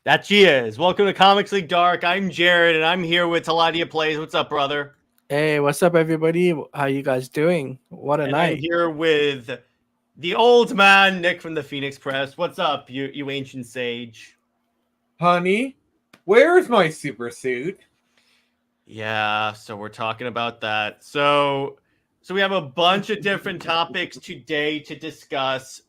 That she is. Welcome to Comics League Dark. I'm Jared, and I'm here with Teladia Plays. What's up, brother? Hey, what's up, everybody? How you guys doing? What a And I'm night! here with the old man, Nick from the Phoenix Press. What's up, you ancient sage? Honey, where's my super suit? Yeah, so we're talking about that. So we have a bunch of different topics today to discuss.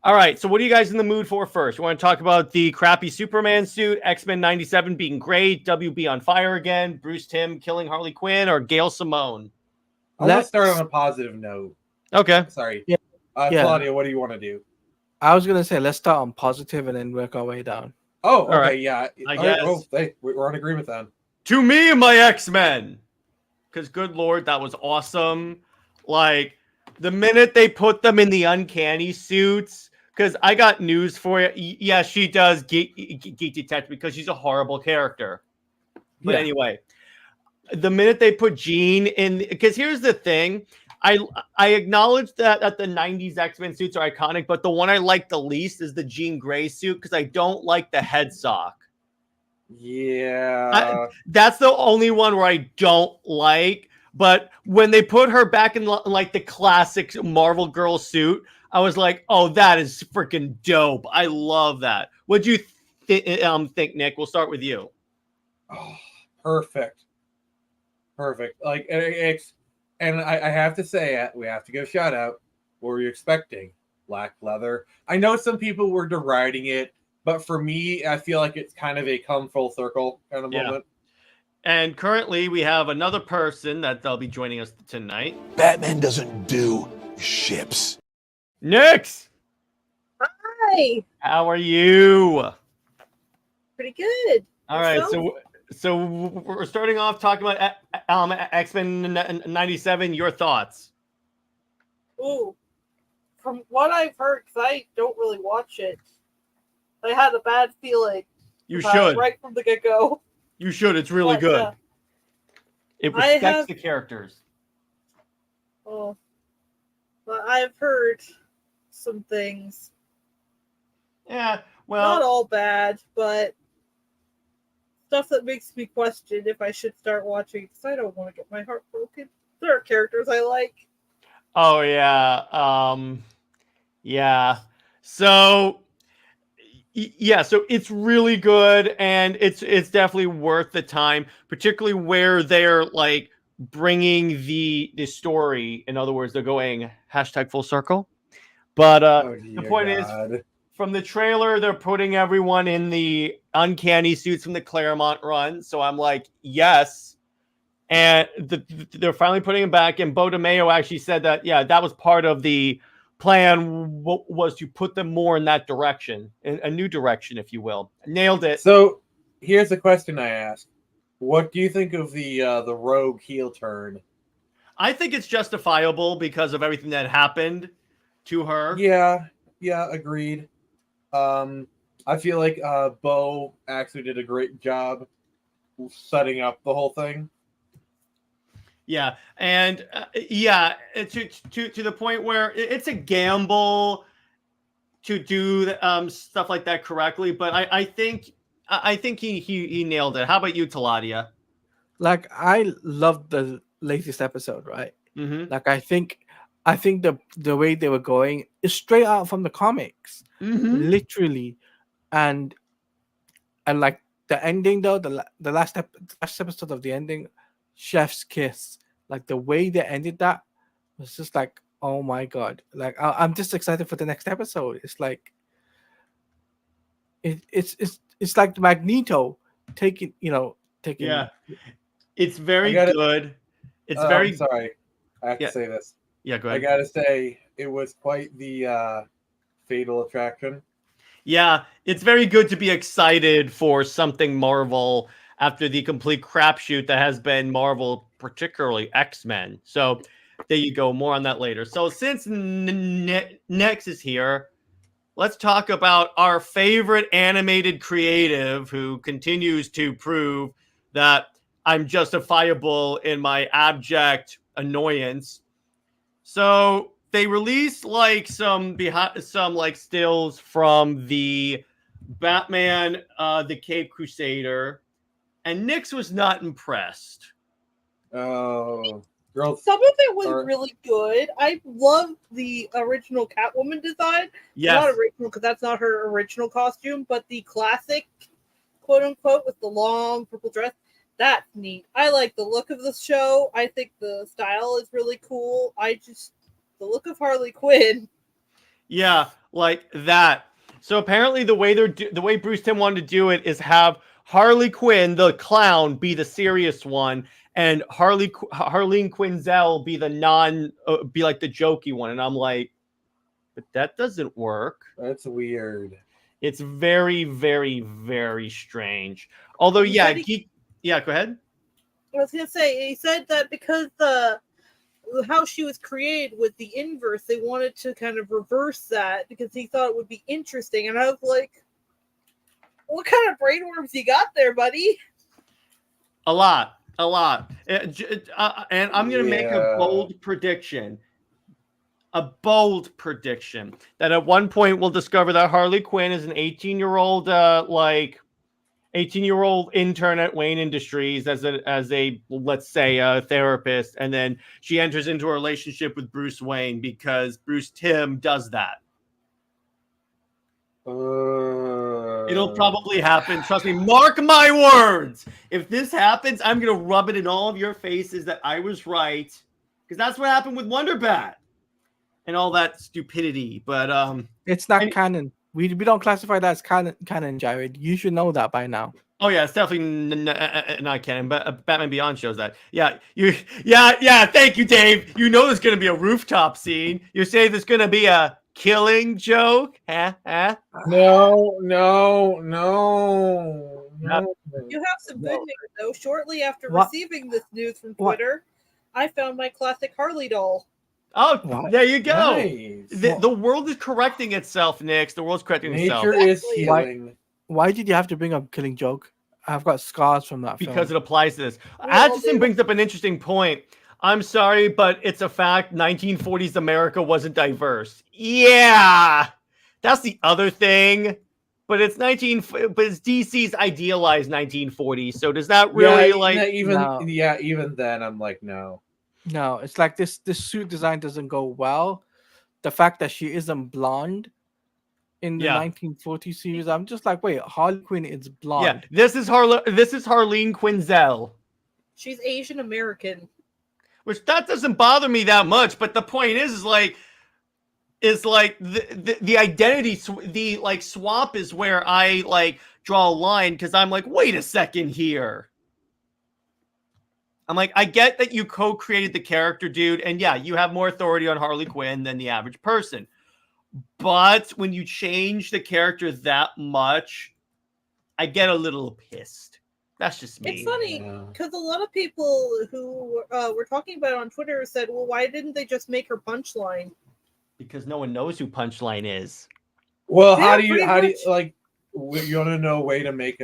All right. So what are you guys in the mood for first? You want to talk about the crappy Superman suit, X-Men 97 being great, WB on fire again, Bruce Timm killing Harley Quinn, or Gail Simone? I want to start Let's on a positive note. Okay. Sorry. yeah, yeah. Claudia, what do you want to do? I was gonna say let's start on positive and then work our way down. Oh, All okay, right. yeah. I All right, guess. oh, hey, we're on agreement then. To me and my X-Men. Because good Lord, that was awesome. Like, the minute they put them in the uncanny suits, because I got news for you. Yeah, she does geek detect because she's a horrible character. But Yeah. anyway, the minute they put Jean in, because here's the thing. I acknowledge that the 90s X-Men suits are iconic, but the one I like the least is the Jean Grey suit because I don't like the head sock. Yeah. That's the only one where I don't like. But when they put her back in like the classic Marvel girl suit, I was like, "Oh, that is freaking dope! I love that." What'd you think, Nick? We'll start with you. Oh, perfect. Like, and I have to say it. We have to give a shout out. What were you expecting? Black leather. I know some people were deriding it, but for me, I feel like it's kind of a come full circle kind of moment. And currently, we have another person that they'll be joining us tonight. Batman doesn't do ships. Nix, Hi. how are you? Pretty good. All right, Yourself? so we're starting off talking about X-Men 97. Your thoughts? Ooh. From what I've heard, because I don't really watch it, I had a bad feeling. You should. Right from the get-go. You should. It's really good. It respects the characters. Oh. But I've heard some things. Yeah, well, Not all bad, but stuff that makes me question if I should start watching, because I don't want to get my heart broken. There are characters I like. oh yeah, yeah. So yeah, so it's really good, and it's definitely worth the time, particularly where they're like bringing the story. In other words, they're going hashtag full circle. But the point is, from the trailer, they're putting everyone in the uncanny suits from the Claremont run. So I'm like, yes. And they're finally putting him back. And Bo DeMayo actually said that, yeah, that was part of the plan, was to put them more in that direction, in a new direction, if you will. Nailed it. So here's a question I ask: what do you think of the rogue heel turn? I think it's justifiable because of everything that happened to her. Yeah, agreed. I feel like Bo actually did a great job setting up the whole thing. Yeah, and yeah, to the point where it's a gamble to do stuff like that correctly, but I think he nailed it. How about you, Teladia? Like I loved the latest episode, right? Mm-hmm. Like I think the way they were going is straight out from the comics, literally, and like the ending though, the last episode of the ending, Chef's Kiss, like the way they ended that was just like, oh my god! Like I'm just excited for the next episode. It's like it's like Magneto taking. Yeah, it's very good. It's very. I'm sorry, I have Yeah. to say this. Yeah, go I ahead. gotta say it was quite the fatal attraction. Yeah, it's very good to be excited for something Marvel after the complete crapshoot that has been Marvel, particularly X-Men. So there you go. More on that later. So since Nex is here, let's talk about our favorite animated creative who continues to prove that I'm justifiable in my abject annoyance. So they released like some like stills from the Batman, the Cape Crusader, and Nix was not impressed. Oh, girls. Some of it was Or- really good. I loved the original Catwoman design. Yes. Not original because that's not her original costume, but the classic, quote unquote, with the long purple dress. That's neat. I like the look of the show. I think the style is really cool. The look of Harley Quinn. Yeah, like that. So apparently, the way Bruce Timm wanted to do it is have Harley Quinn, the clown, be the serious one, and Harleen Quinzel be the be like the jokey one. And I'm like, but that doesn't work. That's weird. It's very, very, very strange. Although, He yeah, said yeah, go ahead. I was gonna say he said that because how she was created with the inverse, they wanted to kind of reverse that because he thought it would be interesting. And I was like, what kind of brainworms you got there, buddy? A lot. And I'm going to make a bold prediction. A bold prediction that at one point we'll discover that Harley Quinn is an 18-year-old, 18-year-old intern at Wayne Industries as a let's say a therapist, and then she enters into a relationship with Bruce Wayne because Bruce Timm does that. It'll probably happen. Trust me. Mark my words. If this happens, I'm gonna rub it in all of your faces that I was right, because that's what happened with Wonder Bat and all that stupidity. But It's not canon. We don't classify that as canon, Jared. You should know that by now. oh yeah, it's definitely not canon. But Batman Beyond shows that. Yeah. Thank you, Dave. You know there's gonna be a rooftop scene. You say there's gonna be a killing joke? No. You have some good news though. Shortly after receiving this news from Twitter, I found my classic Harley doll. Oh, there you go. Nice. The world is correcting itself, Nick. The world's correcting itself. Nature is healing. Why did you have to bring up Killing Joke? I've got scars from that Because film. it applies to this. Well, Atchison brings up an interesting point. I'm sorry, but it's a fact. 1940s America wasn't diverse. Yeah, that's the other thing. But it's DC's idealized 1940s. So does that really even then I'm like no. No, it's like this suit design doesn't go well. The fact that she isn't blonde in the 1940 series, I'm just like, wait, Harley Quinn is blonde. Yeah, this is Harleen Quinzel. She's Asian American. Which that doesn't bother me that much, but the point is like the identity, the like swap is where I like draw a line, because I'm like, wait a second here. I'm like, I get that you co-created the character, dude, and yeah, you have more authority on Harley Quinn than the average person. But when you change the character that much, I get a little pissed. That's just me. It's funny because a lot of people who were talking about it on Twitter said, well, why didn't they just make her Punchline? Because no one knows who Punchline is. Well, Yeah, how do you pretty you want to know a way to make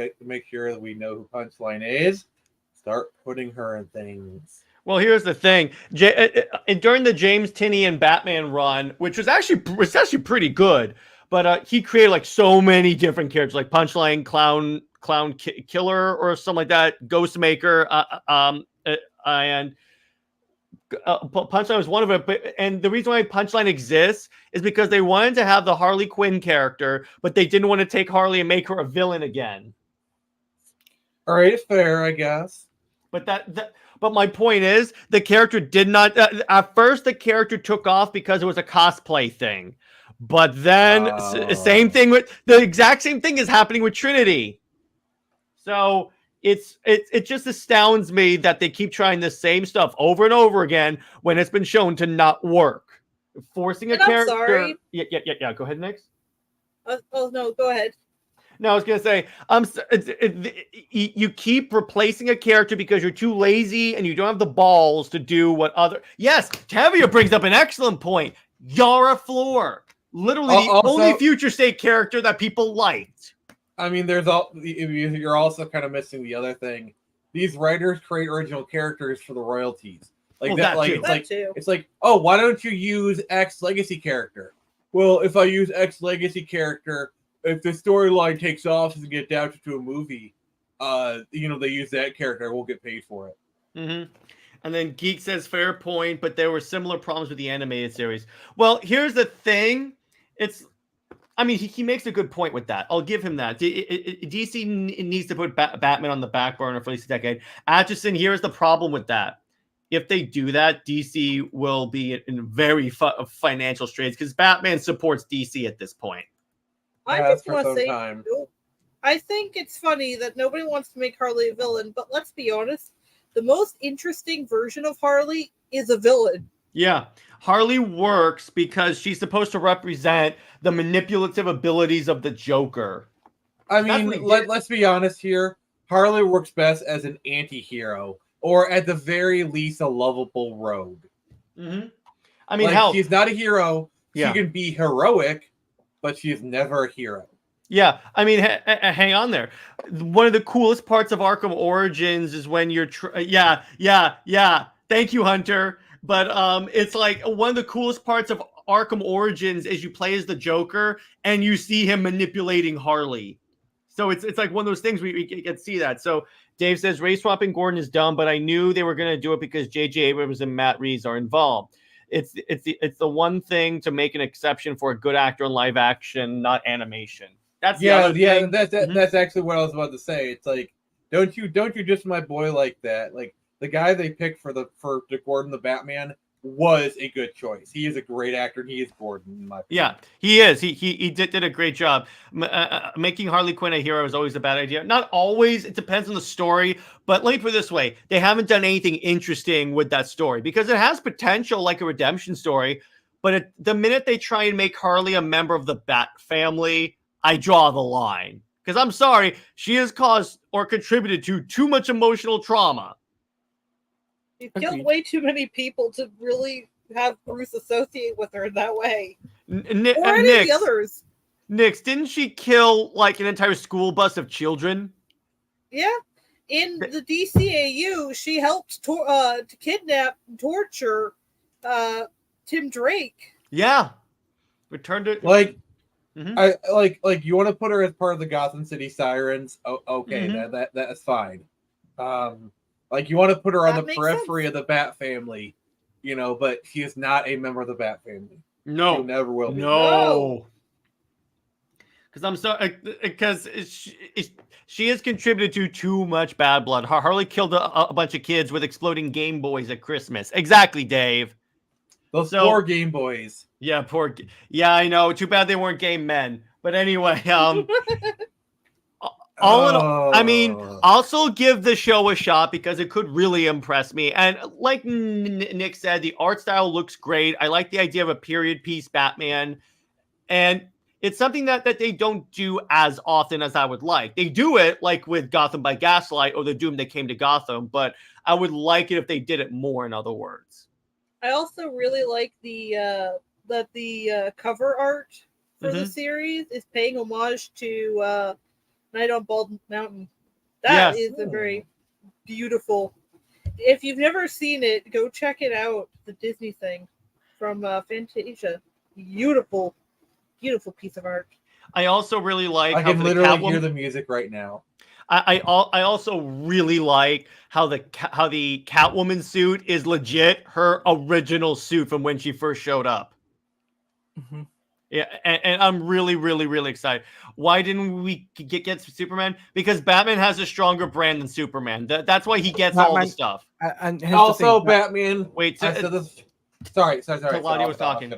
sure that we know who Punchline is? Start putting her in things. Well, here's the thing. During the James Tynion Batman run, which was actually pretty good, but he created like so many different characters, like Punchline, Clown Killer, or something like that, Ghostmaker, and Punchline was one of it. And the reason why Punchline exists is because they wanted to have the Harley Quinn character, but they didn't want to take Harley and make her a villain again. All right, it's fair, I guess. But but my point is, the character did not. At first, the character took off because it was a cosplay thing, but then same thing with the exact same thing is happening with Trinity. So it just astounds me that they keep trying the same stuff over and over again when it's been shown to not work. Forcing a character. Sorry. Yeah. Go ahead, Nix. Oh no, go ahead. No, I was gonna say, you keep replacing a character because you're too lazy and you don't have the balls to do what other. Yes, Tavia brings up an excellent point. Yara Flor, literally the only future state character that people liked. I mean, you're also kind of missing the other thing. These writers create original characters for the royalties, like that. Like it's like, oh, why don't you use X legacy character? Well, if I use X legacy character, if the storyline takes off and get adapted to a movie, they use that character, we'll get paid for it. Mm-hmm. And then Geek says, fair point, but there were similar problems with the animated series. Well, here's the thing. He makes a good point with that. I'll give him that. DC needs to put Batman on the back burner for at least a decade. Atchison, here's the problem with that. If they do that, DC will be in very financial straits because Batman supports DC at this point. I just want to say, I think it's funny that nobody wants to make Harley a villain, but let's be honest. The most interesting version of Harley is a villain. Yeah. Harley works because she's supposed to represent the manipulative abilities of the Joker. I mean, let's be honest here. Harley works best as an anti-hero, or at the very least, a lovable rogue. Mm-hmm. I mean, she's not a hero. Yeah. She can be heroic, but she's never a hero. Yeah, I mean, hang on there. One of the coolest parts of Arkham Origins is when you're... Yeah. Thank you, Hunter. But it's like one of the coolest parts of Arkham Origins is you play as the Joker and you see him manipulating Harley. So it's like one of those things we get to see that. So Dave says, race swapping Gordon is dumb, but I knew they were going to do it because J.J. Abrams and Matt Reeves are involved. It's the one thing to make an exception for a good actor in live action, not animation. That's that's actually what I was about to say. It's like, don't you just my boy like that? Like the guy they picked for Gordon the Batman was a good choice. He is a great actor, and he is Gordon. In my opinion. Yeah, he is. He did a great job. Making Harley Quinn a hero is always a bad idea. Not always. It depends on the story. But let me put it this way: they haven't done anything interesting with that story because it has potential, like a redemption story. But the minute they try and make Harley a member of the Bat family, I draw the line. Because I'm sorry, she has caused or contributed to too much emotional trauma. You've killed way too many people to really have Bruce associate with her in that way. Or any of the others. Nix, didn't she kill like an entire school bus of children? Yeah. In the DCAU, she helped to kidnap and torture Tim Drake. Yeah. Returned it. Like, I like you want to put her as part of the Gotham City Sirens? Okay, that's fine. Like you want to put her on the periphery of the Bat family, but she is not a member of the Bat family. No, she never will be. No, because I'm sorry, because she has contributed to too much bad blood. Harley killed a bunch of kids with exploding Game Boys at Christmas. Exactly, Dave. Those poor Game Boys. Yeah, poor. Yeah, I know. Too bad they weren't game men. But anyway, all in all, I mean, also give the show a shot because it could really impress me. And like Nick said, the art style looks great. I like the idea of a period piece Batman. And it's something that they don't do as often as I would like. They do it like with Gotham by Gaslight or The Doom That Came to Gotham, but I would like it if they did it more, in other words. I also really like that the cover art for the series is paying homage to Night on Bald Mountain. That is a very beautiful. If you've never seen it, go check it out. The Disney thing from Fantasia. Beautiful, beautiful piece of art. I also really like. I can literally hear the music right now. I also really like how the Catwoman suit is legit her original suit from when she first showed up. Mm-hmm. Yeah, and I'm really, really, really excited. Why didn't we get Superman? Because Batman has a stronger brand than Superman. That's why he gets all the stuff. And also, Batman. Wait, sorry. Teladia was talking.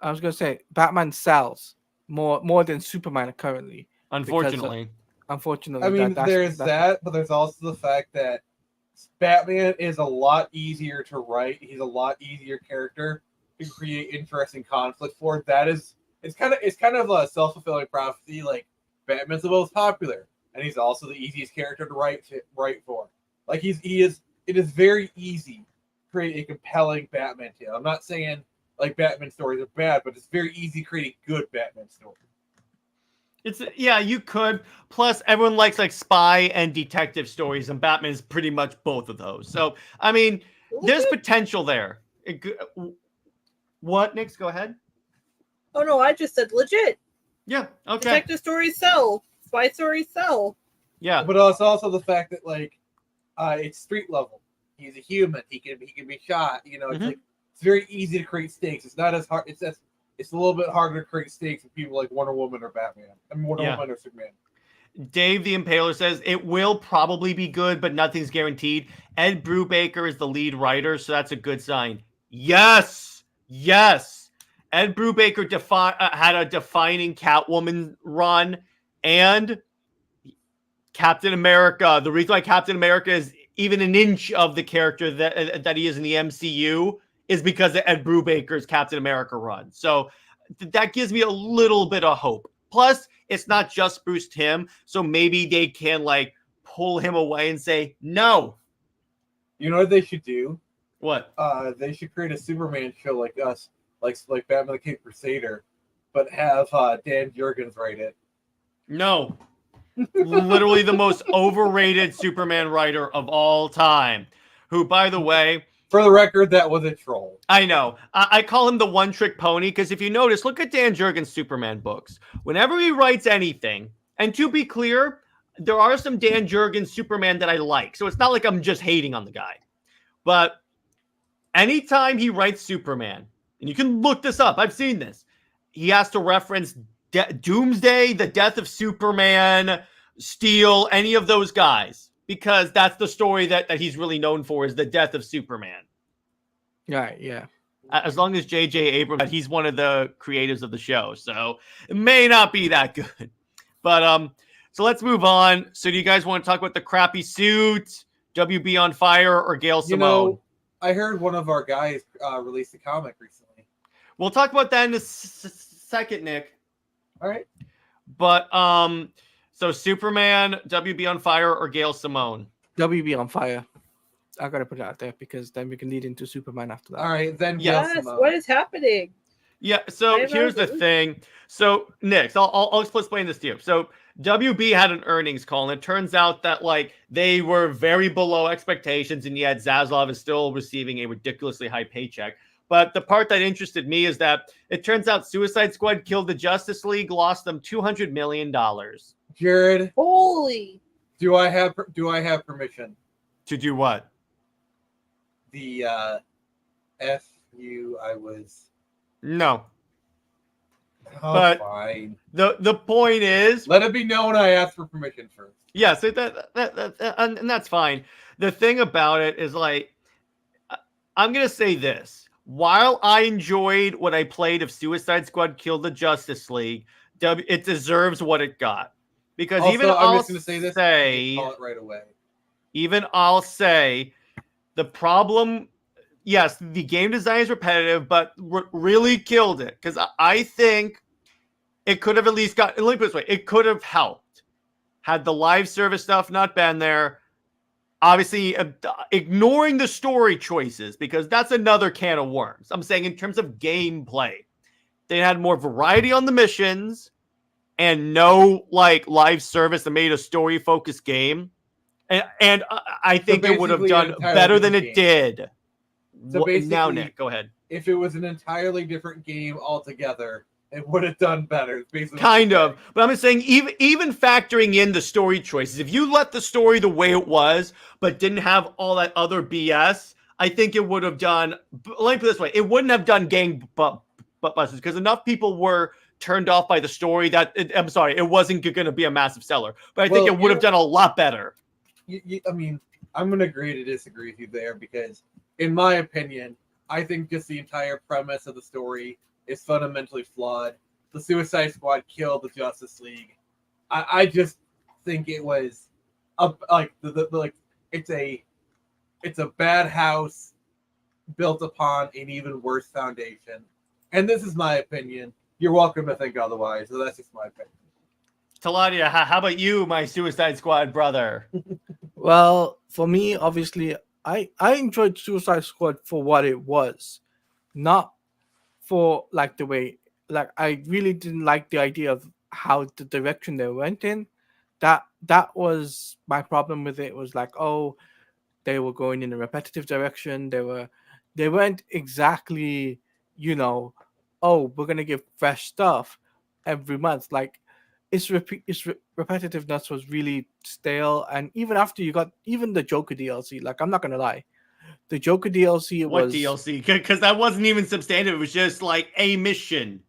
I was gonna say Batman sells more than Superman currently. Unfortunately. Unfortunately, I mean, there's that, but there's also the fact that Batman is a lot easier to write. He's a lot easier character to create interesting conflict for. It's kind of a self-fulfilling prophecy. Like Batman's the most popular, and he's also the easiest character to write for. Like it is very easy to create a compelling Batman tale. I'm not saying like Batman stories are bad, but it's very easy creating good Batman stories. You could. Plus, everyone likes like spy and detective stories, and Batman is pretty much both of those. So, I mean, there's potential there. What, Nix? Go ahead. Oh no, I just said legit. Yeah. Okay. Detective stories sell. Spy stories sell. Yeah. But it's also the fact that like it's street level. He's a human. He can be shot. You know, it's Mhm. like it's very easy to create stakes. It's not as hard. It's a little bit harder to create stakes with people like Wonder Woman or Batman. I mean, Wonder Yeah. Woman or Superman. Dave the Impaler says it will probably be good, but nothing's guaranteed. Ed Brubaker is the lead writer, so that's a good sign. Yes, yes. Ed Brubaker had a defining Catwoman run, and Captain America. The reason why Captain America is even an inch of the character that he is in the MCU is because of Ed Brubaker's Captain America run. So that gives me a little bit of hope. Plus, it's not just Bruce Timm, so maybe they can like pull him away and say no. You know what they should do? What? They should create a Superman show like us, like Batman the Cape Crusader, but have Dan Jurgens write it. No. Literally the most overrated Superman writer of all time. Who, by the way, For the record, that was a troll. I know. I call him the one-trick pony because if you notice, look at Dan Jurgens' Superman books. Whenever he writes anything, and to be clear, there are some Dan Jurgens Superman that I like. So it's not like I'm just hating on the guy. But anytime he writes Superman, and you can look this up, I've seen this, he has to reference Doomsday, the death of Superman, Steel, any of those guys. Because that's the story that he's really known for is the death of Superman. Right, yeah. As long as J.J. Abrams, he's one of the creators of the show, so it may not be that good. But so let's move on. So do you guys want to talk about the crappy suit, WB on fire, or Gail Simone? You know, I heard one of our guys release a comic recently. We'll talk about that in a second, Nick. All right. But so Superman, WB on fire, or Gail Simone? WB on fire. I gotta put it out there because then we can lead into Superman after that. All right, then Yes. Gail Yes. Simone. What is happening? Yeah, so I here's the know. thing. So, Nick, so I'll explain this to you. So, WB had an earnings call, and it turns out that, like, they were very below expectations, and yet Zaslav is still receiving a ridiculously high paycheck. But the part that interested me is that it turns out Suicide Squad killed the Justice League, lost them $200 million. Jared, Holy. do I have permission? To do what? The FU I was. No. Oh, But- fine. The point is, Let it be known I asked for permission first. yeah, so and that's fine. The thing about it is, like, I'm going to say this. While I enjoyed what I played of Suicide Squad Killed the Justice League, it deserves what it got. Because Also, even I'm I'll just going to say this. say, Call it right away. even I'll say, the problem, yes, the game design is repetitive, but really killed it. Because I think it could have at least got, let me put it this way, it could have helped. Had the live service stuff not been there, obviously ignoring the story choices, because that's another can of worms. I'm saying in terms of gameplay, they had more variety on the missions and no like live service that made a story focused game. And I think it would have basically done an entirely better than different it did. So Now, basically- Nick, go ahead. If it was an entirely different game altogether, it would have done better. It's basically Kind what I'm of, saying. but I'm saying even factoring in the story choices, if you let the story the way it was, but didn't have all that other BS, I think it would have done. Let me put it this way: it wouldn't have done gangbusters because enough people were turned off by the story that I'm sorry, it wasn't going to be a massive seller. But I think Well, it would have done a lot better. I mean, I'm going to agree to disagree with you there because, in my opinion, I think just the entire premise of the story is fundamentally flawed. The Suicide Squad killed the Justice League. I just think it was like it's a bad house built upon an even worse foundation. And this is my opinion. You're welcome to think otherwise. So that's just my opinion. Teladia, how about you, my Suicide Squad brother? Well, for me, obviously, I enjoyed Suicide Squad for what it was, not for like the way. Like I really didn't like the idea of how the direction they went in. That was my problem with it. Was like, oh, they were going in a repetitive direction. They weren't exactly, oh, we're gonna give fresh stuff. every month. Like repetitiveness was really stale, and even after you got even the Joker DLC, like I'm not gonna lie, the Joker DLC What was DLC? Because that wasn't even substantive. It was just like a mission.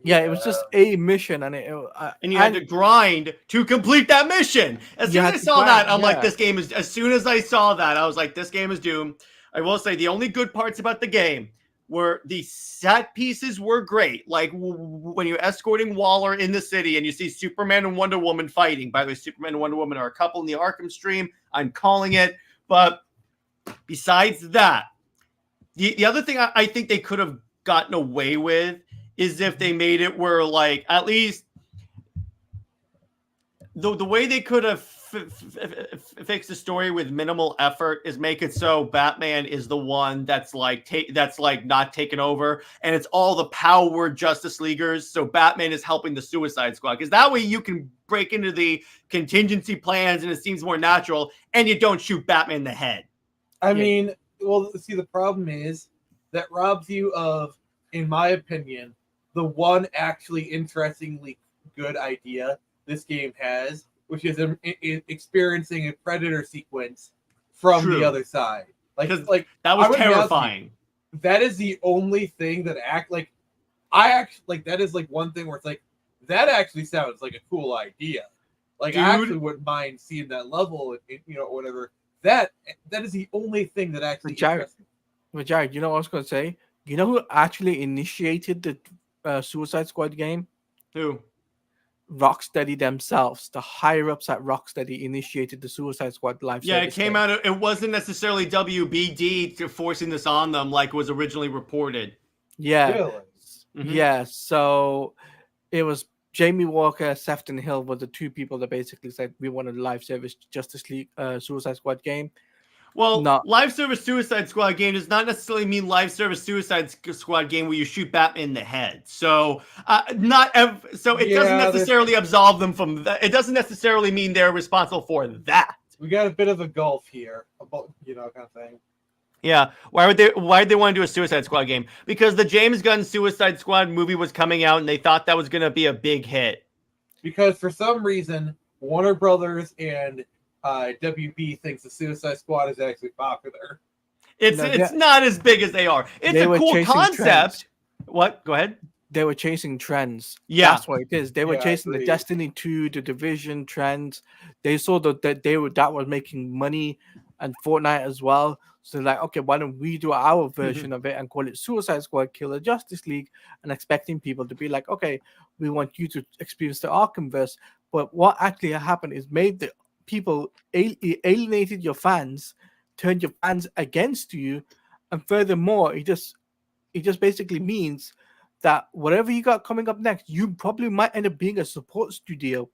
it was just a mission, and And you had to grind to complete that mission. As soon as I saw that, I'm like, this game is. As soon as I saw that, I was like, this game is doomed. I will say the only good parts about the game were the set pieces were great. Like when you're escorting Waller in the city and you see Superman and Wonder Woman fighting. By the way, Superman and Wonder Woman are a couple in the Arkham stream. I'm calling it. But besides that, the other thing I think they could have gotten away with is if they made it where, like, at least the way they could have fixed the story with minimal effort is make it so Batman is the one that's like not taken over, and it's all the power Justice Leaguers. So Batman is helping the Suicide Squad, because that way you can break into the contingency plans and it seems more natural, and you don't shoot Batman in the head. I mean, well, see, the problem is that robs you of, in my opinion, the one actually interestingly good idea this game has, which is experiencing a Predator sequence from the other side. Like that was terrifying. That is the only thing that that is like one thing where it's like, that actually sounds like a cool idea. Like, Dude. I actually wouldn't mind seeing that level, whatever. That is the only thing that actually interests me. But Jared, you know what I was going to say? You know who actually initiated the Suicide Squad game? Who? Rocksteady themselves. The higher ups at Rocksteady initiated the Suicide Squad live. Yeah, it came out. It wasn't necessarily WBD forcing this on them like was originally reported. Yeah. Really? Mm-hmm. Yeah. So it was Jamie Walker, Sefton Hill were the two people that basically said we want a live service Justice League Suicide Squad game. Well, live service Suicide Squad game does not necessarily mean live service Suicide Squad game where you shoot Batman in the head. So, it doesn't necessarily absolve them from that. It doesn't necessarily mean they're responsible for that. We got a bit of a gulf here, about kind of thing. Yeah. Why would they want to do a Suicide Squad game? Because the James Gunn Suicide Squad movie was coming out and they thought that was going to be a big hit. Because for some reason, Warner Brothers and WB thinks the Suicide Squad is actually popular. It's not as big as they are. It's a cool concept. Trends. What? Go ahead. They were chasing trends. Yeah, that's what it is. They were chasing the Destiny 2, the Division trends. They saw that that was making money, and Fortnite as well. So they're like, okay, why don't we do our version of it and call it Suicide Squad Killer Justice League, and expecting people to be like, okay, we want you to experience the Arkhamverse. But what actually happened is made the people alienated your fans, turned your fans against you, and furthermore, it just basically means that whatever you got coming up next, you probably might end up being a support studio.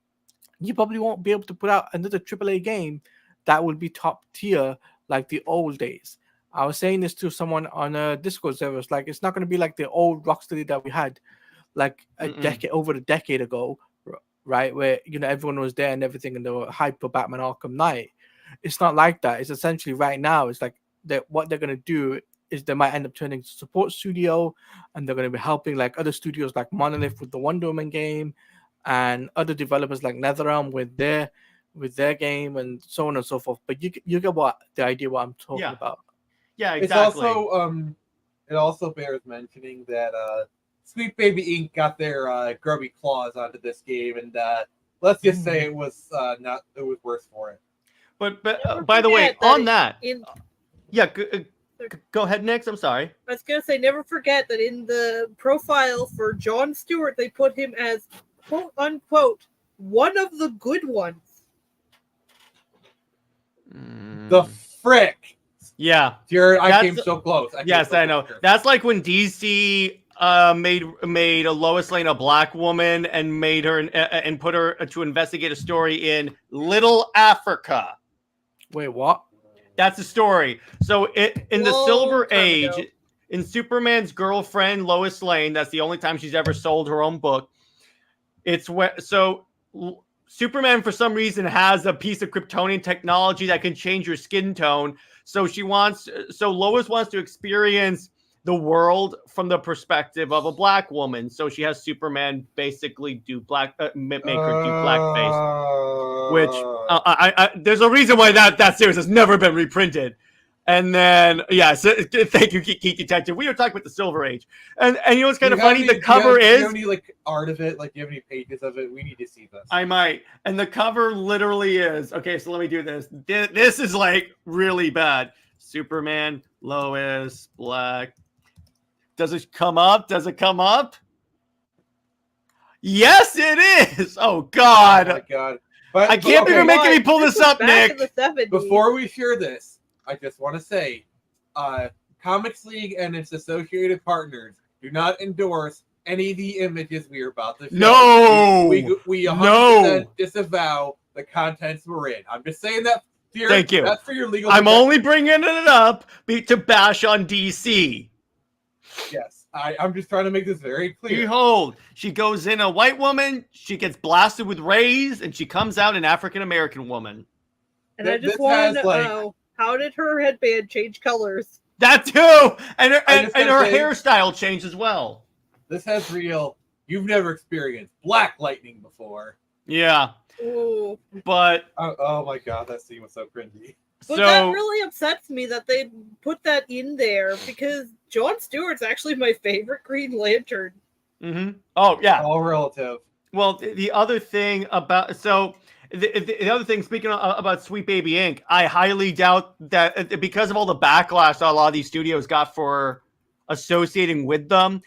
You probably won't be able to put out another AAA game that will be top tier like the old days. I was saying this to someone on a Discord server. It's like, it's not going to be like the old Rocksteady that we had like a decade ago, right? Where, everyone was there and everything, and they were hyped for Batman Arkham Knight. It's not like that. It's essentially right now, it's like what they're going to do is they might end up turning to support studio, and they're going to be helping like other studios like Monolith with the Wonder Woman game, and other developers like NetherRealm with their game, and so on and so forth. But you get the idea what I'm talking about. Yeah, exactly. It also bears mentioning that Sweet Baby Inc. got their grubby claws onto this game, and let's just say it was worse for it. But by the way, on that, go ahead, Nix. I'm sorry. I was going to say, never forget that in the profile for Jon Stewart, they put him as, quote unquote, one of the good ones. The frick. Yeah. Jared, I came so close. I know. That's like when DC made a Lois Lane a black woman and made her and put her to investigate a story in Little Africa. Wait, what? That's the story. So in the Silver Age, in Superman's girlfriend Lois Lane, that's the only time she's ever sold her own book. Superman for some reason has a piece of Kryptonian technology that can change your skin tone. So Lois wants to experience the world from the perspective of a black woman. So she has Superman basically do make her do blackface, which there's a reason why that series has never been reprinted. And then, so, thank you, Geek Detective. We were talking about the Silver Age, and you know what's kind of funny? The cover is. Do you have any like art of it? Like, do you have any pages of it? We need to see this. I might. And the cover literally is okay. So let me do this. This is like really bad. Superman, Lois, Black. Does it come up? Does it come up? Yes, it is. Oh God. Oh my God. But, I can't believe you're making me pull this up, Nick. Before we share this, I just want to say, Comics League and its associated partners do not endorse any of the images we are about to show. No! We 100% disavow the contents we're in. I'm just saying that. Thank you. That's for your legal I'm protection. only bringing it up to bash on DC. Yes, I'm just trying to make this very clear. Behold, she goes in a white woman, she gets blasted with rays, and she comes out an African-American woman. And I just want to know, how did her headband change colors? That too! And her hairstyle changed as well. This has real, you've never experienced black lightning before. Yeah. Ooh. But... Oh my God, that scene was so cringy. But that really upsets me that they put that in there, because Jon Stewart's actually my favorite Green Lantern. Mm-hmm. Oh, yeah. All relative. Well, the other thing about... So... The other thing, speaking about Sweet Baby Inc., I highly doubt that because of all the backlash that a lot of these studios got for associating with them,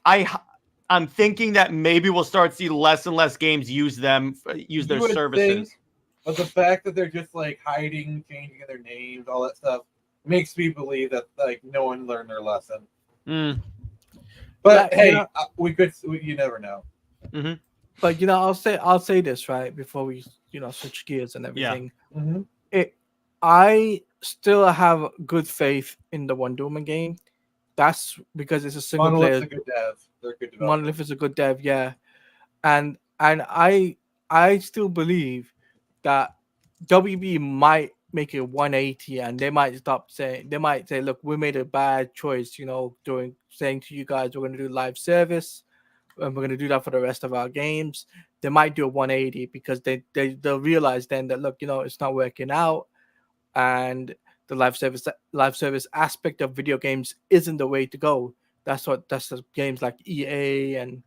I'm thinking that maybe we'll start to see less and less games use their services. But the fact that they're just like hiding, changing their names, all that stuff, makes me believe that like no one learned their lesson. Mm. But hey, you never know. Mm-hmm. But I'll say this right before we switch gears and everything. Yeah. Mm-hmm. I still have good faith in the Wonder Woman game. That's because it's a single player. Monolith's a good dev. They're good developers. Monolith is a good dev, yeah. And I still believe that WB might make it 180, and they might say, look, we made a bad choice, saying to you guys we're going to do live service, and we're going to do that for the rest of our games. They might do a 180 because they'll realize then that, look, it's not working out, and the live service aspect of video games isn't the way to go. That's the games like EA and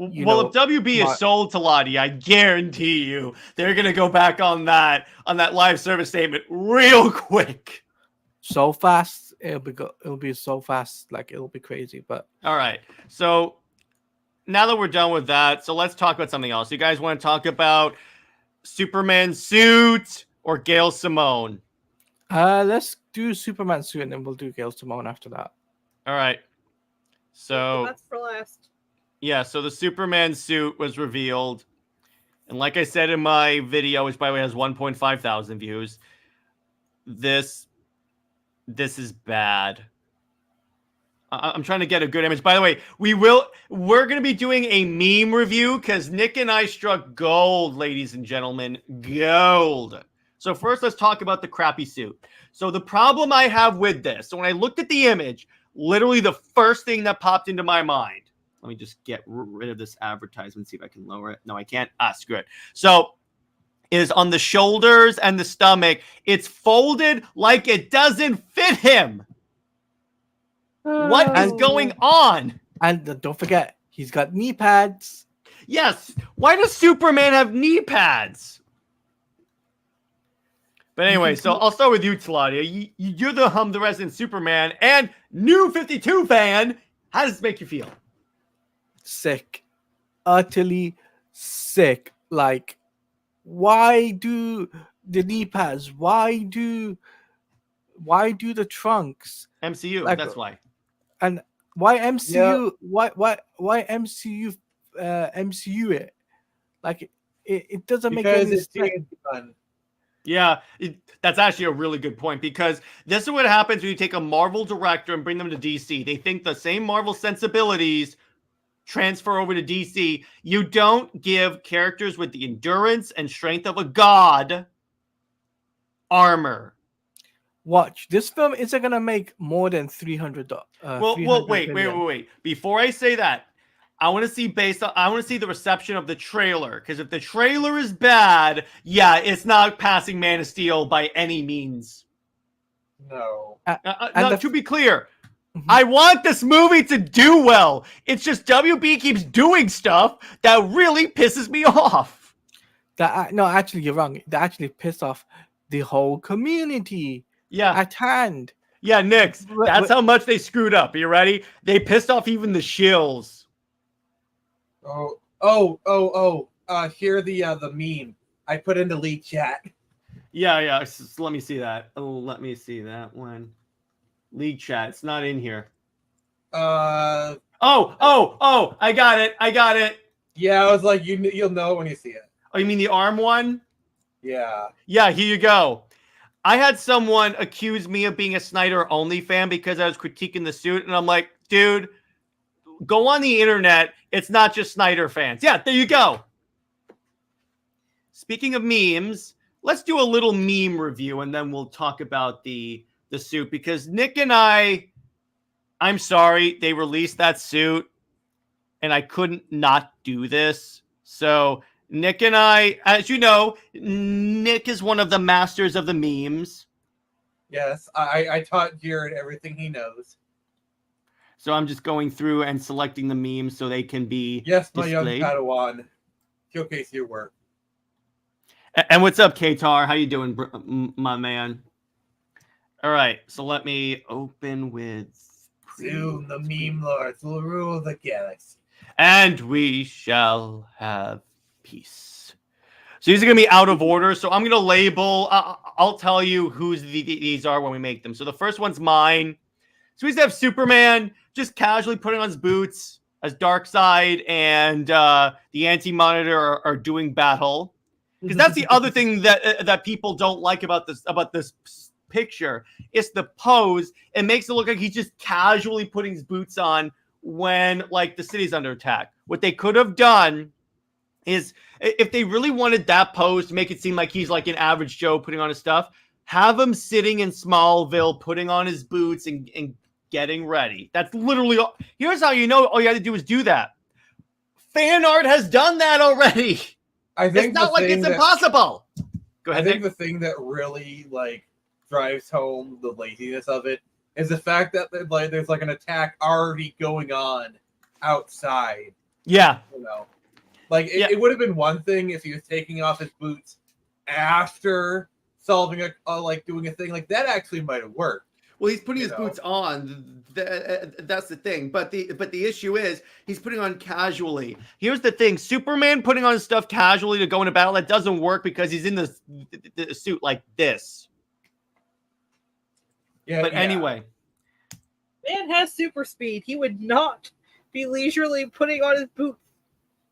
if WB is sold to Teladia, I guarantee you they're gonna go back on that live service statement real quick. So fast, it'll be so fast, like it'll be crazy. But all right, so now that we're done with that, so let's talk about something else. You guys want to talk about Superman Suit or Gail Simone? Let's do Superman Suit, and then we'll do Gail Simone after that. All right. So that's for last. Yeah, so the Superman Suit was revealed. And like I said in my video, which by the way has 1.5 thousand views, this is bad. I'm trying to get a good image. By the way, we're going to be doing a meme review because Nick and I struck gold, ladies and gentlemen. Gold. So first, let's talk about the crappy suit. So the problem I have with this, so when I looked at the image, literally the first thing that popped into my mind, let me just get rid of this advertisement, see if I can lower it. No, I can't. Screw it. So is on the shoulders and the stomach, it's folded like it doesn't fit him. What is going on? And don't forget, he's got knee pads. Yes. Why does Superman have knee pads? But anyway, so I'll start with you, Teladia. You're the resident Superman and new 52 fan. How does this make you feel? Sick. Utterly sick. Like, why do the knee pads? Why do the trunks? MCU, like, that's why. And why MCU? Yeah. Why MCU? MCU it? Like it doesn't make any sense. Yeah, that's actually a really good point, because this is what happens when you take a Marvel director and bring them to DC. They think the same Marvel sensibilities transfer over to DC. You don't give characters with the endurance and strength of a god armor. watch, this film isn't gonna make more than 300. Well, 300 wait. million. Before I say that, I want to see the reception of the trailer, because if the trailer is bad, yeah, it's not passing Man of Steel by any means. No. No, to be clear, Mhm. I want this movie to do well. It's just WB keeps doing stuff that really pisses me off. No, actually, you're wrong. That actually pissed off the whole community Yeah, at hand. yeah, Nix. Wh- That's wh- how much they screwed up. Are you ready? They pissed off even the shills. Here the meme I put into leak chat. Yeah. So let me see that. Oh, let me see that one. League chat. It's not in here. Oh! I got it. Yeah, I was like, you'll know when you see it. Oh, you mean the arm one? Yeah. Yeah, here you go. I had someone accuse me of being a Snyder only fan because I was critiquing the suit, and I'm like, dude, go on the internet. It's not just Snyder fans. Yeah, there you go. Speaking of memes, let's do a little meme review, and then we'll talk about the suit, because Nick and I'm sorry, they released that suit, and I couldn't not do this. So Nick and I, as you know, Nick is one of the masters of the memes. Yes, I taught Jared everything he knows. So I'm just going through and selecting the memes so they can be Yes, my displayed. young Padawan. Showcase your work. And what's up, Katar? How you doing, my man? All right, so let me open with... Soon the meme lords will rule the galaxy. And we shall have peace. So these are going to be out of order. So I'm going to label... I'll tell you whose these are when we make them. So the first one's mine. So we just have Superman just casually putting on his boots as Darkseid and the Anti-Monitor are doing battle. Because that's the other thing that people don't like about this picture. It's the pose. It makes it look like he's just casually putting his boots on when, like, the city's under attack. What they could have done is, if they really wanted that pose to make it seem like he's like an average Joe putting on his stuff, have him sitting in Smallville, putting on his boots and getting ready. That's literally all. Here's how you know all you had to do is do that. Fan art has done that already. I think It's not like it's impossible. Go ahead, I think Nick. the thing that really drives home the laziness of it is the fact that there's an attack already going on outside. Yeah. You know, it would have been one thing if he was taking off his boots after solving doing a thing like that. Actually, might have worked. Well, he's putting his boots on. That's the thing. But the issue is he's putting on casually. Here's the thing: Superman putting on stuff casually to go into battle, that doesn't work because he's in the suit like this. Yeah. But anyway, Man has super speed. He would not be leisurely putting on his boots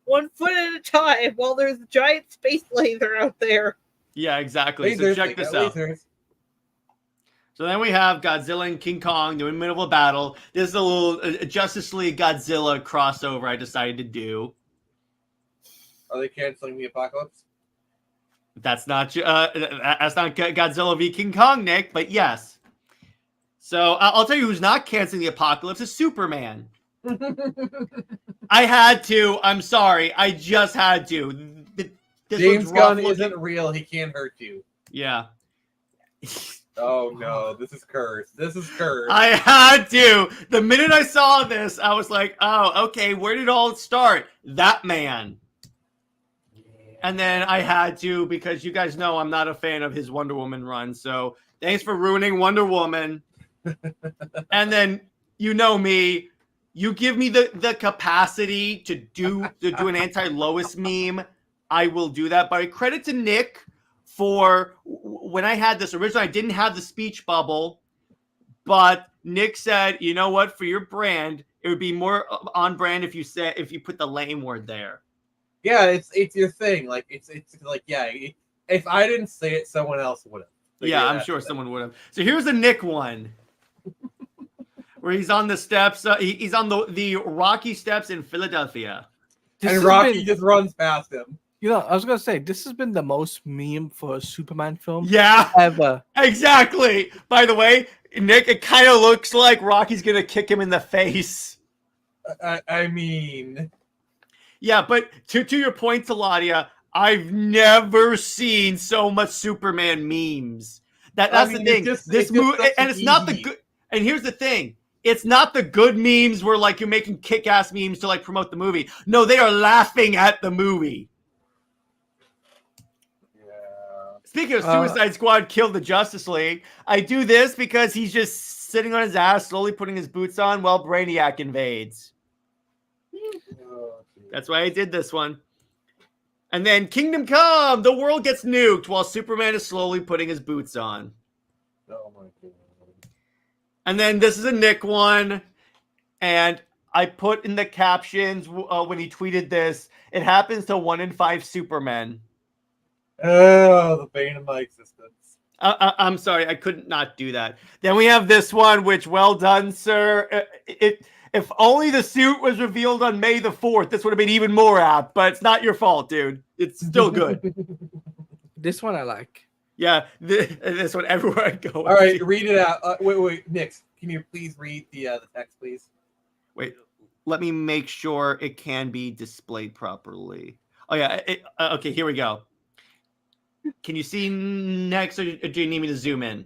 1 foot at a time while there's a giant space laser out there. yeah, exactly. Lasers, So check this out. lasers. So then we have Godzilla and King Kong doing the middle of a battle. This is a little Justice League Godzilla crossover I decided to do. Are they canceling the apocalypse? That's not Godzilla v King Kong, Nick, but yes. So I'll tell you who's not canceling the apocalypse is Superman. I had to. I'm sorry. I just had to. James Gunn isn't real. He can't hurt you. Yeah. Oh no, this is cursed. This is cursed. I had to. The minute I saw this, I was like, oh, okay, where did it all start? That man. And then I had to, because you guys know I'm not a fan of his Wonder Woman run. So thanks for ruining Wonder Woman. And then, you know me, you give me the capacity to do an anti-Lois meme, I will do that. But I credit to Nick for when I had this originally, I didn't have the speech bubble, but Nick said, you know what, for your brand, it would be more on brand if you put the lame word there. Yeah, it's your thing. If I didn't say it, someone else would have. Yeah, I'm sure someone would have. So here's the Nick one, where he's on the steps. He's on the rocky steps in Philadelphia. And Rocky just runs past him. You know, I was gonna say this has been the most meme for a Superman film Yeah, ever. exactly. By the way, Nick, it kind of looks like Rocky's gonna kick him in the face. I mean, Yeah, but to your point, Teladia, I've never seen so much Superman memes. That's the thing. This movie, and it's not the good. And here's the thing: it's not the good memes where like you're making kick-ass memes to like promote the movie. No, they are laughing at the movie. yeah. Speaking of Suicide Squad killed the Justice League, I do this because he's just sitting on his ass, slowly putting his boots on while Brainiac invades. Oh, That's why I did this one. And then Kingdom Come, the world gets nuked while Superman is slowly putting his boots on. oh my god. And then this is a Nick one. And I put in the captions when he tweeted this, it happens to 1 in 5 Supermen. Oh, the bane of my existence. I'm sorry, I couldn't not do that. Then we have this one, which, well done, sir. If only the suit was revealed on May the 4th, this would have been even more apt, but it's not your fault, dude. It's still good. This one I like. Yeah, this one everywhere I go. All right, read it out. Wait, Nick, can you please read the text, please? Wait, let me make sure it can be displayed properly. Oh, yeah. Okay, here we go. Can you see next, or do you need me to zoom in?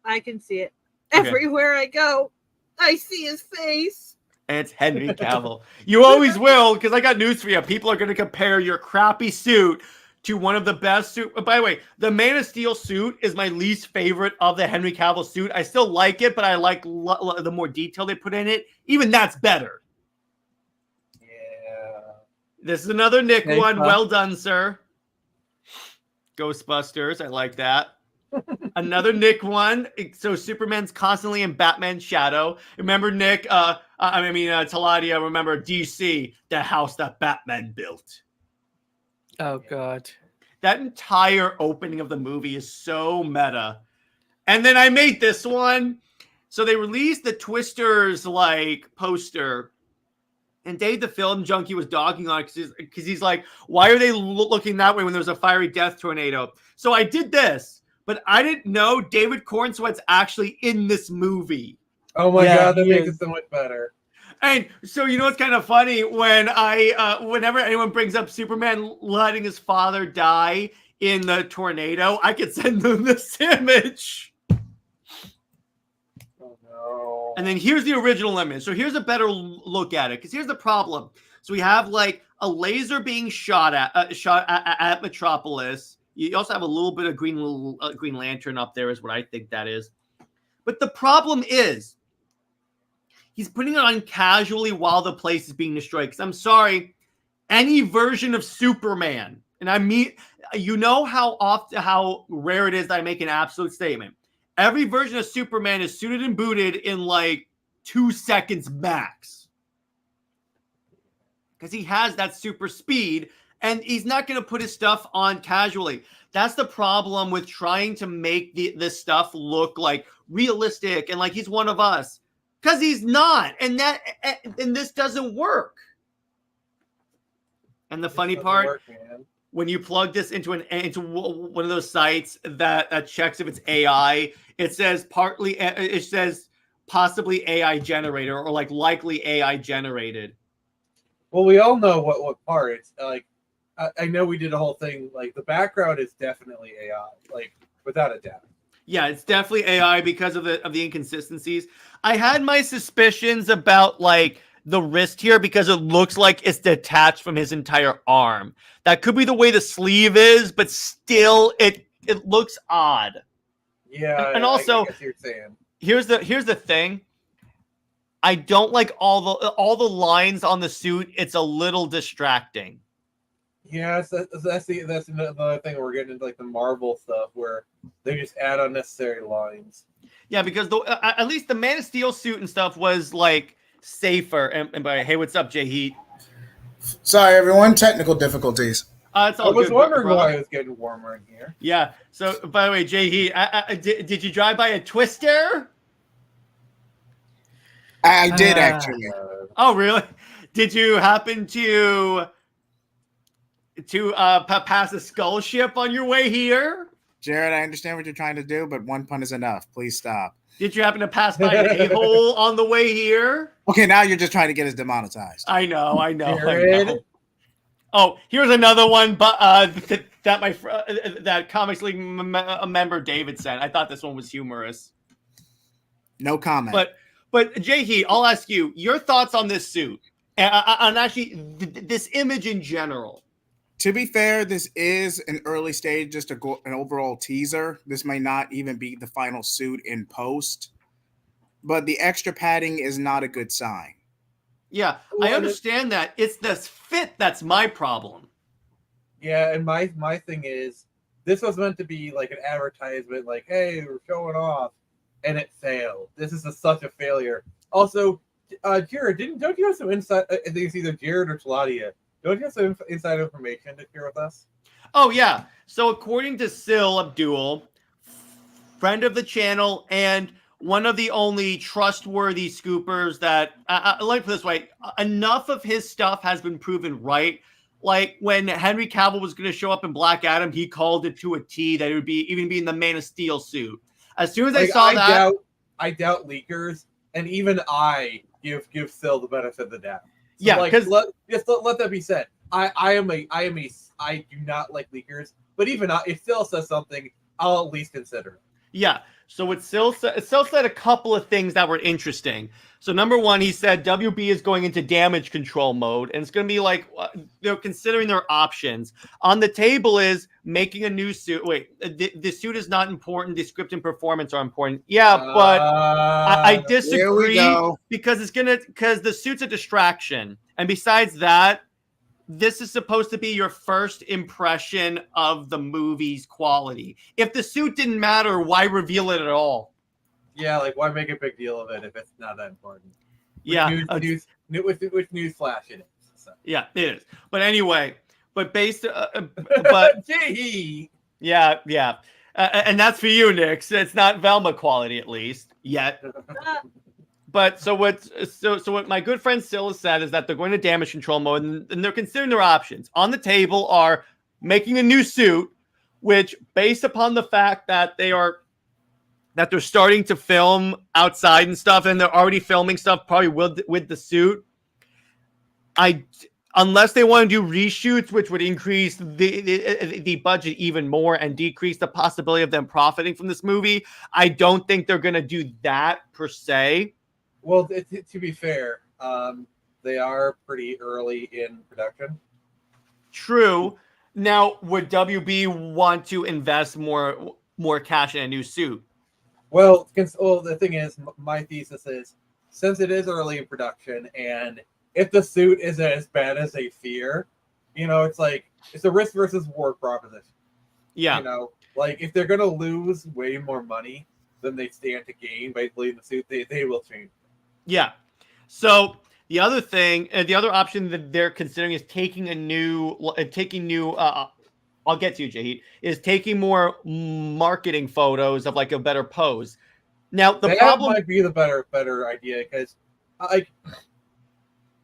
I can see it. Okay. Everywhere I go, I see his face. And it's Henry Cavill. You always will, because I got news for you. People are going to compare your crappy suit to one of the best suit. By the way, the Man of Steel suit is my least favorite of the Henry Cavill suit. I still like it, but I like the more detail they put in it. Even that's better. Yeah. This is another Nick Thanks, one. Bob. Well done, sir. Ghostbusters. I like that. Another Nick one. So Superman's constantly in Batman's shadow. Remember, Nick? Teladia. Remember DC, the house that Batman built. Oh god. That entire opening of the movie is so meta. And then I made this one. So they released the Twisters like poster, and Dave the Film Junkie was dogging on it because he's like, why are they looking that way when there's a fiery death tornado? So I did this, but I didn't know David Cornsweat's actually in this movie. Oh my Yeah, god, that he makes is. it so much better. And so, you know what's kind of funny? When whenever anyone brings up Superman letting his father die in the tornado, I could send them this image. Oh no. And then here's the original image. So here's a better look at it, because here's the problem. So we have like a laser being shot at Metropolis. You also have a little bit of Green Lantern up there, is what I think that is. But the problem is, he's putting it on casually while the place is being destroyed. Because I'm sorry, any version of Superman, and I mean, you know how rare it is that I make an absolute statement. Every version of Superman is suited and booted in like 2 seconds max. Because he has that super speed, and he's not going to put his stuff on casually. That's the problem with trying to make this stuff look like realistic and like he's one of us. Because he's not, and this doesn't work. And the funny part, when you plug this into one of those sites that checks if it's AI, it says possibly AI generator, or like likely AI generated. Well, we all know what part it's like. I know we did a whole thing. Like the background is definitely AI, like without a doubt. Yeah, it's definitely AI because of the inconsistencies. I had my suspicions about like the wrist here because it looks like it's detached from his entire arm. That could be the way the sleeve is, but still it looks odd. Yeah, and also, I guess you're saying. Here's the thing. I don't like all the lines on the suit. It's a little distracting. Yeah, that's another thing. We're getting into like the Marvel stuff where they just add unnecessary lines. Yeah, because at least the Man of Steel suit and stuff was like safer. And by hey, what's up, JJheat? Sorry, everyone. Technical difficulties. It's all I was good, wondering brother. why it was getting warmer in here. Yeah. So, by the way, JJheat, did you drive by a Twister? I did actually. Oh, really? Did you happen to to pass a skull ship on your way here? Jared, I understand what you're trying to do, but one pun is enough. Please stop. Did you happen to pass by an a-hole on the way here? Okay, now you're just trying to get us demonetized. I know. Jared? Oh, here's another one, but that Comics League member David sent. I thought this one was humorous. No comment. But JJheat, I'll ask you your thoughts on this suit and actually this image in general. To be fair, this is an early stage, just an overall teaser. This may not even be the final suit in post, but the extra padding is not a good sign. Yeah, I understand that. It's this fit that's my problem. Yeah, and my thing is, this was meant to be like an advertisement, like, hey, we're showing off, and it failed. This is such a failure. Also, Jared, don't you have some insight? I think it's either Jared or Teladia. Don't you have some inside information to share with us? Oh, yeah. So according to Sil Abdul, friend of the channel and one of the only trustworthy scoopers that, let me put it this way, enough of his stuff has been proven right. Like when Henry Cavill was going to show up in Black Adam, he called it to a T that it would even be in the Man of Steel suit. As soon as I saw that... I doubt leakers, and even I give Sil the benefit of the doubt. So yeah, because let that be said. I do not like leakers, but even if Sil says something, I'll at least consider it. Yeah. So what Sil said a couple of things that were interesting. So number one, he said WB is going into damage control mode, and it's going to be like they're considering their options. On the table is making a new suit. Wait, the suit is not important. The script and performance are important. Yeah, but I disagree because the suit's a distraction, and besides that, this is supposed to be your first impression of the movie's quality. If the suit didn't matter, why reveal it at all? Yeah, like why make a big deal of it if it's not that important? With news flash in it. So. Yeah, it is. But anyway, but yeah. And that's for you, Nick. It's not Velma quality, at least yet. But so what my good friend Sil has said is that they're going to damage control mode, and they're considering their options. On the table are making a new suit, which, based upon the fact that they're starting to film outside and stuff, and they're already filming stuff probably with the suit. Unless they want to do reshoots, which would increase the budget even more and decrease the possibility of them profiting from this movie, I don't think they're going to do that per se. Well, to be fair, they are pretty early in production. True. Now, would WB want to invest more cash in a new suit? Well, the thing is, my thesis is, since it is early in production, and if the suit isn't as bad as they fear, it's like it's a risk versus reward proposition. Yeah. Like if they're gonna lose way more money than they stand to gain by leaving the suit, they will change. Yeah. So the other option that they're considering is taking I'll get to you, JJheat, is taking more marketing photos of like a better pose. Now that problem might be the better idea, because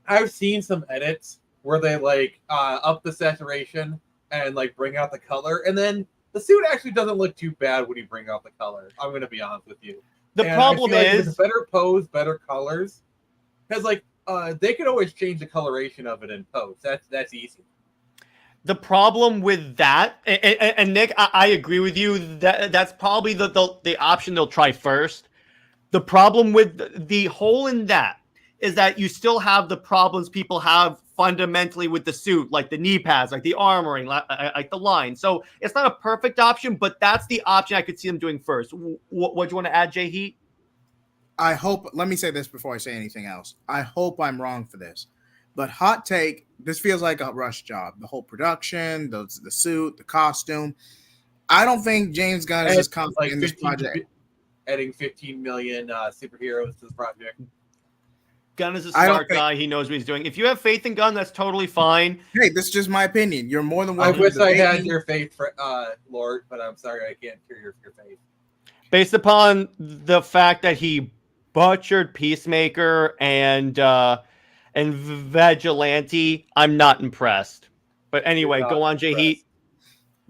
I've seen some edits where they up the saturation and bring out the color, and then the suit actually doesn't look too bad when you bring out the color. I'm going to be honest with you. The problem is it's better pose, better colors, because they could always change the coloration of it in post. That's easy. The problem with that, and Nick, I agree with you. That's probably the option they'll try first. The problem with the hole in that is that you still have the problems people have fundamentally with the suit, like the knee pads, like the armoring, like the line. So it's not a perfect option, but that's the option I could see them doing first. What do you want to add, JJheat? I hope, let me say this before I say anything else. I hope I'm wrong for this. But hot take, this feels like a rush job. The whole production, the suit, the costume. I don't think James Gunn is as confident in this project. Adding 15 million superheroes to this project. Gunn is a smart guy. He knows what he's doing. If you have faith in Gunn, that's totally fine. Hey, this is just my opinion. You're more than welcome. I wish I had your faith, Lord, but I'm sorry I can't hear your faith. Based upon the fact that he butchered Peacemaker and Vigilante, I'm not impressed. But anyway, Not go on, JJheat.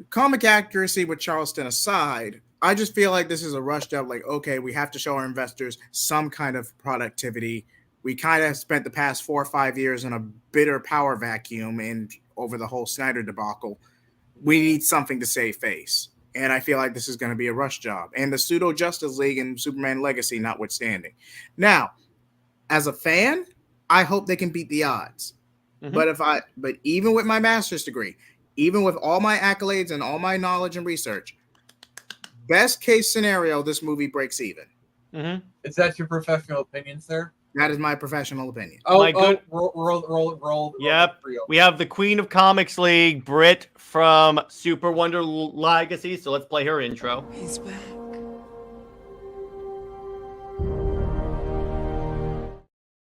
Comic accuracy with Charleston aside, I just feel like this is a rush job. Like, okay, we have to show our investors some kind of productivity. We kind of spent the past 4 or 5 years in a bitter power vacuum and over the whole Snyder debacle. We need something to save face. And I feel like this is going to be a rush job. And the pseudo Justice League and Superman Legacy notwithstanding. Now, as a fan, I hope they can beat the odds. Mhm. But even with my master's degree, even with all my accolades and all my knowledge and research, best case scenario, this movie breaks even. Mm-hmm. Is that your professional opinion, sir? That is my professional opinion. Roll. Yep. We have the Queen of Comics League, Britt from Super Wonder Legacy. So let's play her intro. He's back.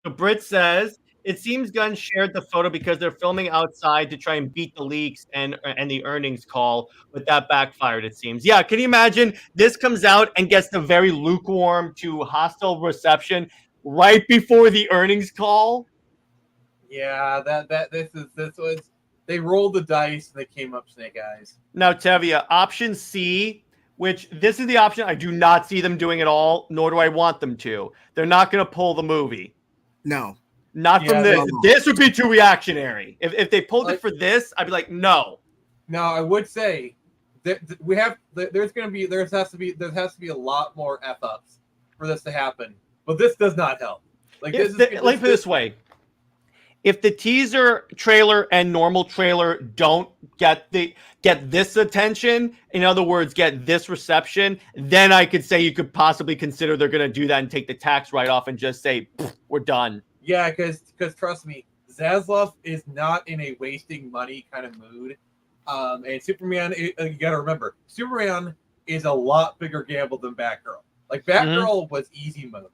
So Britt says, it seems Gunn shared the photo because they're filming outside to try and beat the leaks and the earnings call, but that backfired, it seems. Yeah, can you imagine this comes out and gets the very lukewarm to hostile reception right before the earnings call? Yeah, this was they rolled the dice and they came up snake eyes. Now, Tevia, option C, which this is the option I do not see them doing at all, nor do I want them to. They're not going to pull the movie. No. Not from this. No. This would be too reactionary. If they pulled it for this, I'd be like, no. Now, I would say that there has to be a lot more f ups for this to happen, but this does not help. Let me put it this way: if the teaser trailer and normal trailer don't get this attention, in other words, get this reception, then I could say you could possibly consider they're going to do that and take the tax write-off and just say we're done. Yeah, because trust me, Zaslav is not in a wasting money kind of mood. And Superman, you got to remember, Superman is a lot bigger gamble than Batgirl. Like Batgirl was easy mode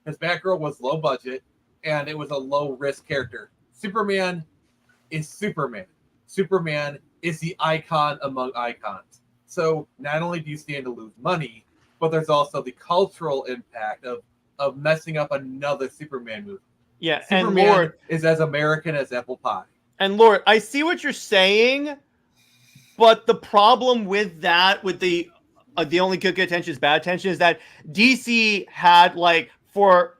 because Batgirl was low budget and it was a low risk character. Superman is Superman. Superman is the icon among icons. So not only do you stand to lose money, but there's also the cultural impact of messing up another Superman movie. Yeah, Superman and Lord is as American as apple pie. And Lord, I see what you're saying, but the problem with that, with the only good attention is bad attention, is that DC had for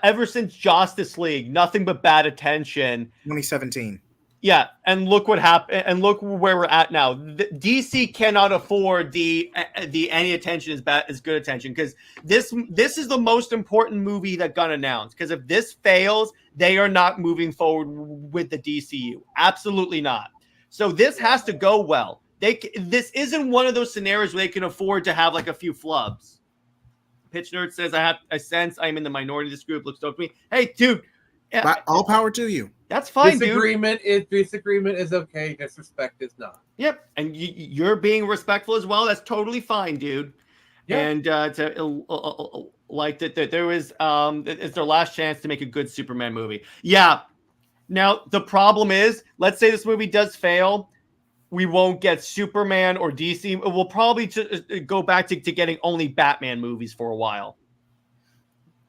ever since Justice League, nothing but bad attention. 2017. Yeah, and look what happened, and look where we're at now. DC cannot afford the any attention is good attention, because this is the most important movie that Gunn announced. Because if this fails, they are not moving forward with the DCU. Absolutely not. So this has to go well. This isn't one of those scenarios where they can afford to have a few flubs. Pitch Nerd says, I sense I'm in the minority of this group. Looks dope to me. Hey, dude. All power to you. That's fine, Disagreement is okay. Disrespect is not. Yep, and you're being respectful as well. That's totally fine, dude. Yeah. And that there was it's their last chance to make a good Superman movie. Yeah. Now the problem is, let's say this movie does fail, we won't get Superman or DC. We'll probably go back to getting only Batman movies for a while.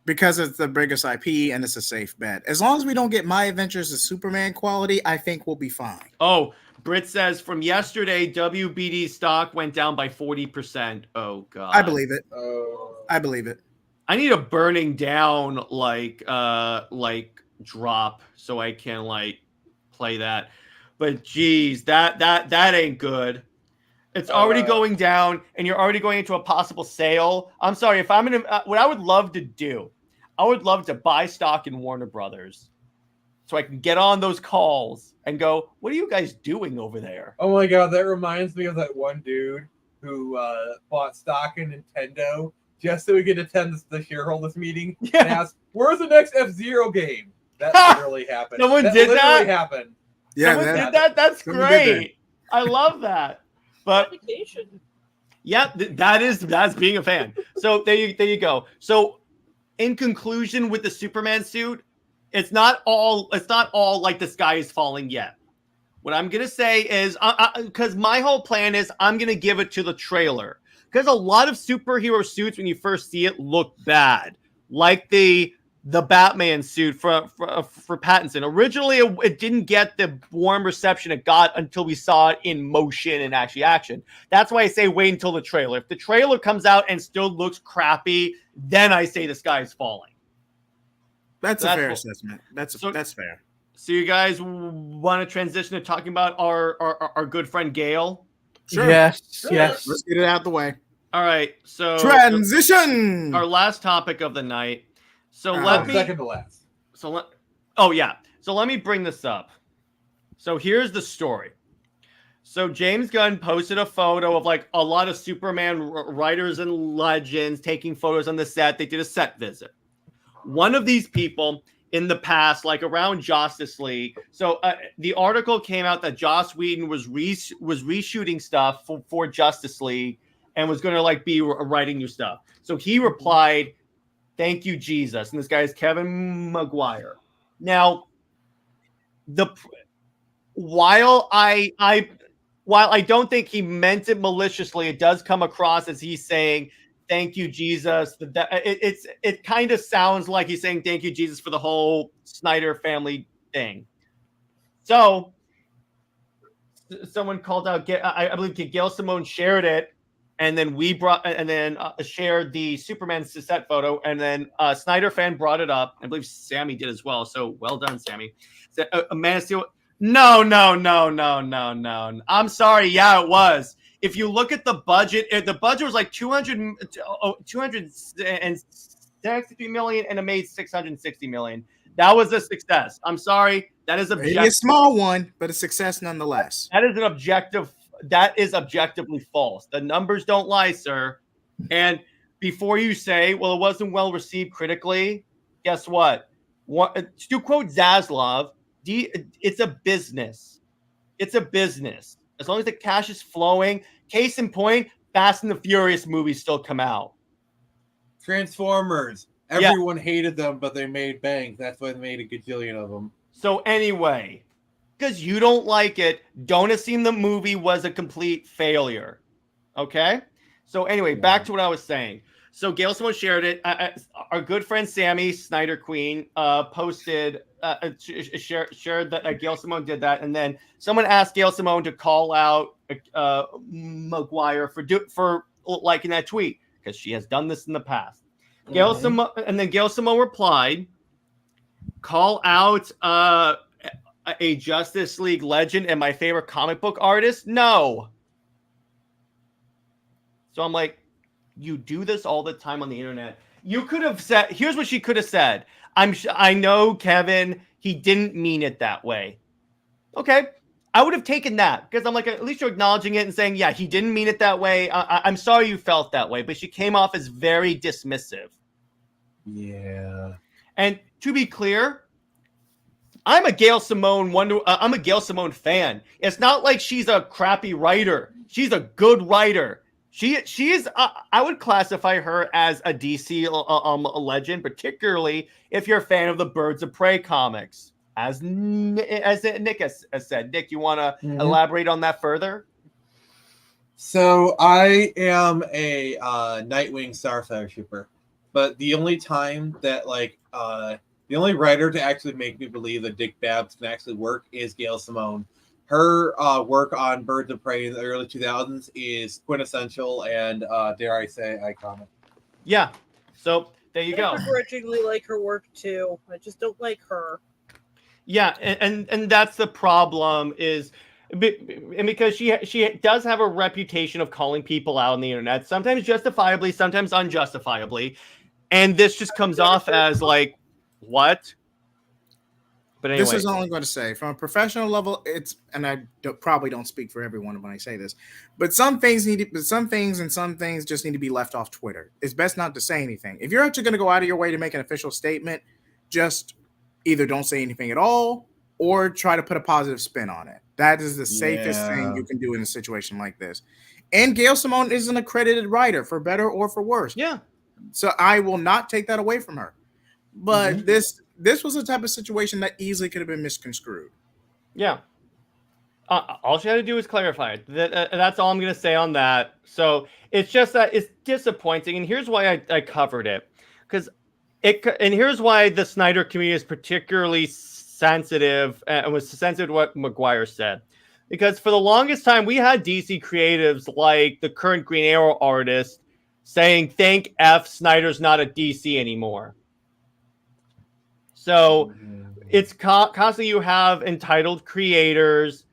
Because it's the biggest IP and it's a safe bet. As long as we don't get My Adventures of Superman quality, I think we'll be fine. Oh, Britt says from yesterday, WBD stock went down by 40%. Oh God, I believe it. I believe it. I need a burning down drop so I can play that. But geez, that ain't good. It's already going down, and you're already going into a possible sale. I'm sorry, if I'm gonna, what I would love to do, I would love to buy stock in Warner Brothers, so I can get on those calls and go, "What are you guys doing over there?" Oh my God, that reminds me of that one dude who bought stock in Nintendo just so he could attend the shareholders meeting and ask, "Where's the next F-Zero game?" That literally happened. Someone that did literally that. happened. Yeah, Someone did that. That's great. I love that. But yeah, that's being a fan. So there you go. So in conclusion, with the Superman suit, it's not all like the sky is falling yet. What I'm gonna say is, because my whole plan is, I'm gonna give it to the trailer, because a lot of superhero suits when you first see it look bad, like the the Batman suit for Pattinson. Originally, it didn't get the warm reception it got until we saw it in motion and actually action. That's why I say wait until the trailer. If the trailer comes out and still looks crappy, then I say the sky is falling. That's a fair assessment. That's fair. So you guys want to transition to talking about our good friend Gail? Sure. Yes. Yes. Let's get it out the way. All right. So transition. Our last topic of the night. So second to last. So let me bring this up. So here's the story. So James Gunn posted a photo of like a lot of Superman writers and legends taking photos on the set. They did a set visit. One of these people in the past, like around Justice League. So the article came out that Joss Whedon was reshooting stuff for Justice League and was going to like be writing new stuff. So he replied, "Thank you, Jesus." And this guy is Kevin Maguire. Now, while I don't think he meant it maliciously, it does come across as he's saying, "Thank you, Jesus." It kind of sounds like he's saying "Thank you, Jesus" for the whole Snyder family thing. So someone called out, I believe Gail Simone shared it, and then shared the Superman set photo, and then Snyder fan brought it up. I believe Sammy did as well. So well done, Sammy. A Man of Steel. No. I'm sorry. Yeah, it was. If you look at the budget was like 263 million, and it made 660 million. That was a success. I'm sorry. That is maybe a small one, but a success nonetheless. That is objectively false. The numbers don't lie, sir. And before you say, well, it wasn't well received critically, guess what? To quote Zaslav, it's a business. It's a business. As long as the cash is flowing, case in point, Fast and the Furious movies still come out. Transformers. Everyone hated them, but they made bank. That's why they made a gajillion of them. So anyway, because you don't like it, don't assume the movie was a complete failure. Okay? So anyway, back to what I was saying. So Gail Simone shared it. Our good friend Sammy, Snyder Queen, shared that Gail Simone did that. And then someone asked Gail Simone to call out Maguire for liking that tweet, because she has done this in the past. Gail Simone replied, "Call out a Justice League legend and my favorite comic book artist? No." So I'm like, you do this all the time on the internet. You could have said, here's what she could have said. I know, Kevin, he didn't mean it that way. Okay. I would have taken that, because I'm like, at least you're acknowledging it and saying, yeah, he didn't mean it that way. I'm sorry you felt that way, but she came off as very dismissive. Yeah. And to be clear, I'm a Gail Simone fan. It's not like she's a crappy writer. She's a good writer. She is. I would classify her as a DC legend, particularly if you're a fan of the Birds of Prey comics. As Nick has said. Nick, you want to elaborate on that further? So I am a Nightwing Starfire shipper, but the only time that the only writer to actually make me believe that Dick Babs can actually work is Gail Simone. Her work on Birds of Prey in the early 2000s is quintessential and, dare I say, iconic. Yeah. So there you go. I begrudgingly like her work too. I just don't like her. Yeah, and that's the problem, is because she does have a reputation of calling people out on the internet, sometimes justifiably, sometimes unjustifiably, and this just comes off as like, what? But anyway, this is all I'm going to say. From a professional level, and probably don't speak for everyone when I say this, but some things just need to be left off Twitter. It's best not to say anything. If you're actually going to go out of your way to make an official statement, just either don't say anything at all or try to put a positive spin on it. That is the safest thing you can do in a situation like this. And Gail Simone is an accredited writer, for better or for worse. Yeah. So I will not take that away from her. But this was a type of situation that easily could have been misconstrued. Yeah. All she had to do was clarify it. That's all I'm going to say on that. So it's just that it's disappointing. And here's why I covered it. Because And here's why the Snyder community is particularly sensitive and was sensitive to what McGuire said. Because for the longest time, we had DC creatives like the current Green Arrow artist saying, thank F, Snyder's not a DC anymore. So it's constantly you have entitled creators.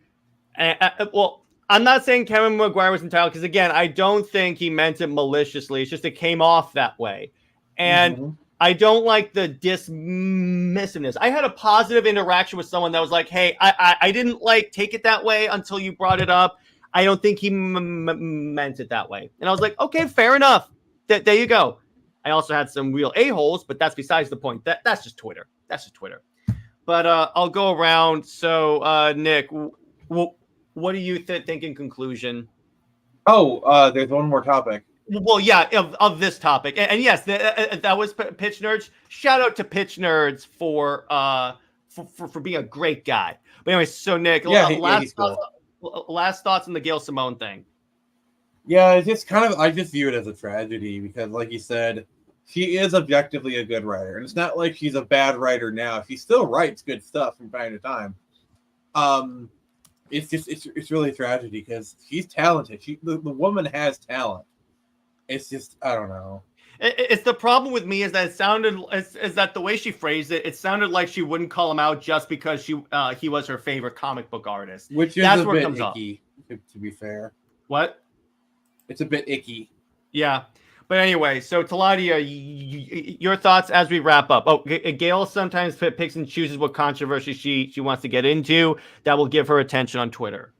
Well, I'm not saying Kevin McGuire was entitled because, again, I don't think he meant it maliciously. It's just it came off that way. And I don't like the dismissiveness. I had a positive interaction with someone that was like, hey, I didn't take it that way until you brought it up. I don't think he meant it that way. And I was like, okay, fair enough. There you go. I also had some real a-holes, but that's besides the point. That's just Twitter. That's just Twitter. But I'll go around. So, Nick, what do you think in conclusion? There's one more topic. Well, yeah, of this topic, and yes, that was Pitch Nerds. Shout out to Pitch Nerds for being a great guy. But anyway, so Nick, last thoughts on the Gail Simone thing. Yeah, it's just I just view it as a tragedy because, like you said, she is objectively a good writer, and it's not like she's a bad writer now. She still writes good stuff from time to time. It's really a tragedy because she's talented. The woman has talent. It's just, I don't know. It's the problem with me is that is that the way she phrased it, it sounded like she wouldn't call him out just because he was her favorite comic book artist. Which is That's a where it bit comes icky, to be fair. What? It's a bit icky. Yeah. But anyway, so Teladia, your thoughts as we wrap up. Oh, Gail sometimes picks and chooses what controversy she wants to get into that will give her attention on Twitter.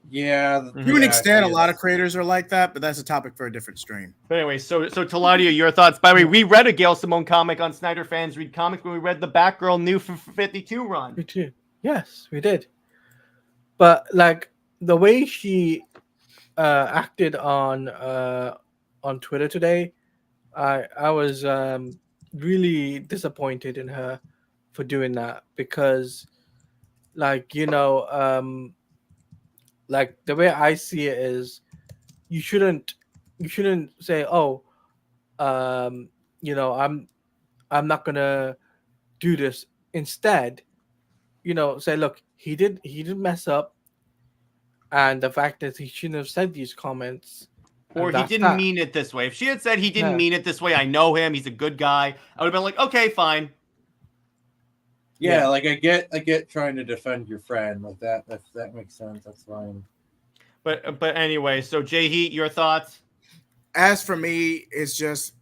Yeah. To an extent, a lot of creators are like that, but that's a topic for a different stream. But anyway, so Teladia, your thoughts. By the way, we read a Gail Simone comic on Snyder Fans Read Comics when we read the Batgirl New 52 run. Me too. Yes, we did. But the way she acted on Twitter today, I was really disappointed in her for doing that because, the way I see it is, you shouldn't say, I'm not gonna do this. Instead, say, look, he did mess up, and the fact that he shouldn't have said these comments. Or he didn't mean it this way. If she had said he didn't mean it this way, I know him, he's a good guy, I would have been like, okay, fine. Yeah, I get trying to defend your friend like that. That makes sense. That's fine. But anyway, so JJheat, your thoughts? As for me, it's just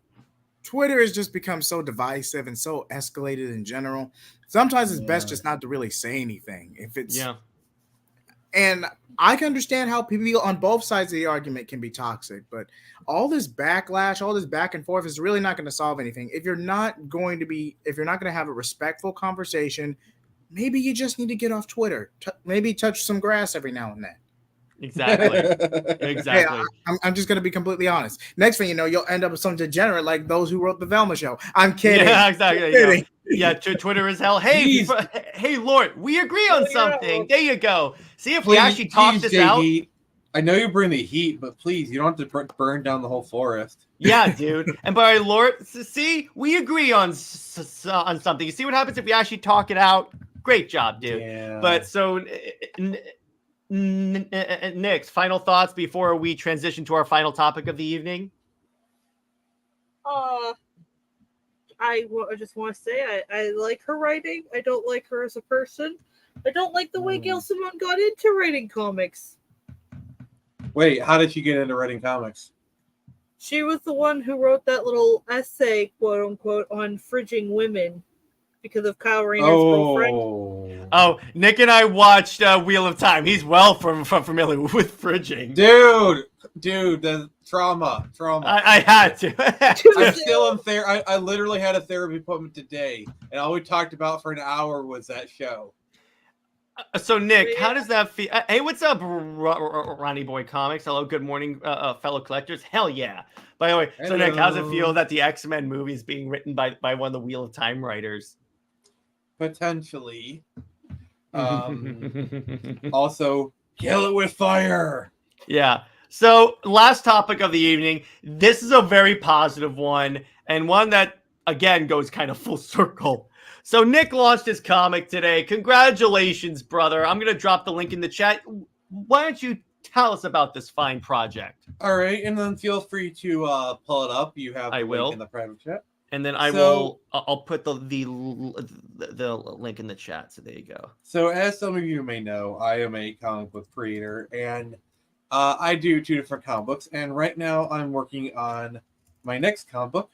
Twitter has just become so divisive and so escalated in general. Sometimes it's best just not to really say anything. If it's and I can understand how people on both sides of the argument can be toxic, but all this backlash, all this back and forth is really not going to solve anything. If you're not going to have a respectful conversation, maybe you just need to get off Twitter. Maybe touch some grass every now and then. Exactly. Hey, I'm just going to be completely honest. Next thing you know, you'll end up with some degenerate like those who wrote the Velma show. I'm kidding. Yeah, exactly. Yeah, Twitter is hell. Hey, hey, Lord, we agree on something. There you go. See if we actually talk this out. I know you bring the heat, but please, you don't have to burn down the whole forest. Yeah, dude. And by Lord, see, we agree on something. You see what happens if we actually talk it out? Great job, dude. Yeah. But so, Nick's final thoughts before we transition to our final topic of the evening? I just want to say I like her writing. I don't like her as a person. I don't like the way Gail Simone got into writing comics. Wait, how did she get into writing comics? She was the one who wrote that little essay, quote unquote, on fridging women because of Kyle Rayner's girlfriend. Oh, Nick and I watched Wheel of Time. He's well familiar with fridging. Dude, the trauma. I had to. I'm still in therapy. I literally had a therapy appointment today, and all we talked about for an hour was that show. So, Nick, how does that feel? Hey, what's up, Ronnie Boy Comics? Hello, good morning, fellow collectors. Hell yeah. By the way, so Nick, how does it feel that the X-Men movie is being written by one of the Wheel of Time writers? Potentially. Also, kill it with fire. Yeah. So, last topic of the evening. This is a very positive one, and one that again goes kind of full circle. So Nick launched his comic today. Congratulations, brother. I'm going to drop the link in the chat. Why don't you tell us about this fine project? All right, and then feel free to pull it up. You have the I will. link in the private chat. And then I'll put the link in the chat. So there you go. So as some of you may know, I am a comic book creator, and I do 2 different comic books. And right now I'm working on my next comic book,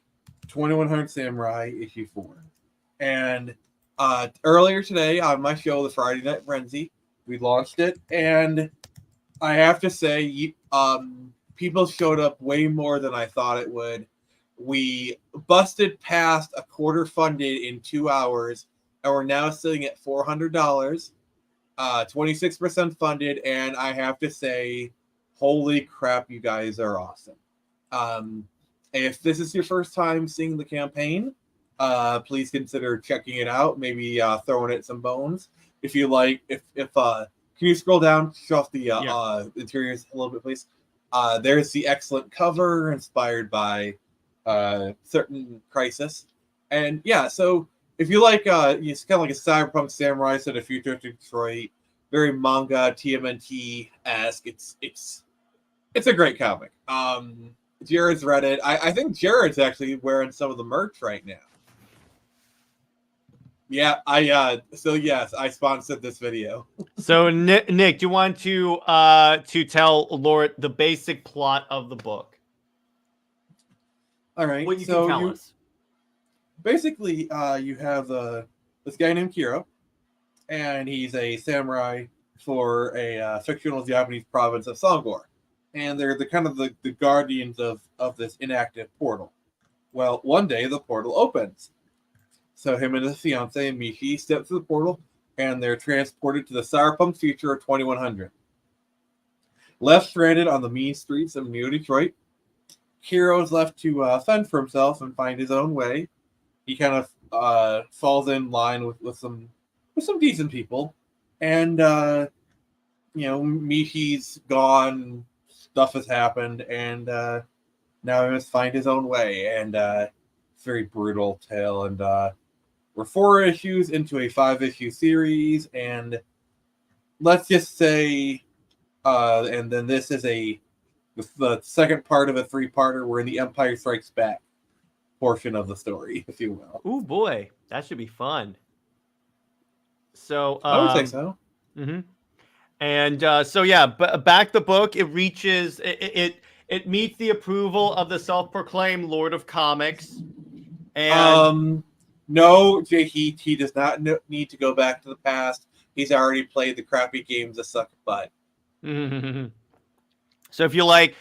2100 Samurai issue 4. And earlier today on my show, the Friday Night Frenzy, we launched it, and I have to say, people showed up way more than I thought it would. We busted past a quarter funded in 2 hours, and we're now sitting at $400, 26% funded, and I have to say, holy crap, you guys are awesome. If this is your first time seeing the campaign, please consider checking it out, maybe throwing it some bones. If you like, can you scroll down, show off the interiors a little bit, please? There's the excellent cover inspired by certain Crisis. And yeah, so if you like, it's kind of like a cyberpunk samurai set of futuristic Detroit, very manga TMNT-esque. It's a great comic. Jared's read it. I think Jared's actually wearing some of the merch right now. Yeah, so yes, I sponsored this video. So Nick, do you want to tell Lord the basic plot of the book? All right. What you can tell us. Basically, you have this guy named Kiro, and he's a samurai for a fictional Japanese province of Songor. And they're the kind of the guardians of this inactive portal. Well, one day the portal opens. So him and his fiancée, Mishi, step through the portal, and they're transported to the cyberpunk future of 2100. Left stranded on the mean streets of New Detroit, Kiro is left to fend for himself and find his own way. He kind of falls in line with some decent people, and Mishi's gone. Stuff has happened, and now he must find his own way. And it's a very brutal tale. And we're 4 issues into a 5-issue series, and let's just say, and then this is the second part of a 3-parter. We're in the Empire Strikes Back portion of the story, if you will. Oh boy, that should be fun. So I would say so. Mm-hmm. And so yeah, back the book. It reaches it meets the approval of the self-proclaimed Lord of Comics. And no, JJheat, he does not need to go back to the past. He's already played the crappy games that suck butt. So if you like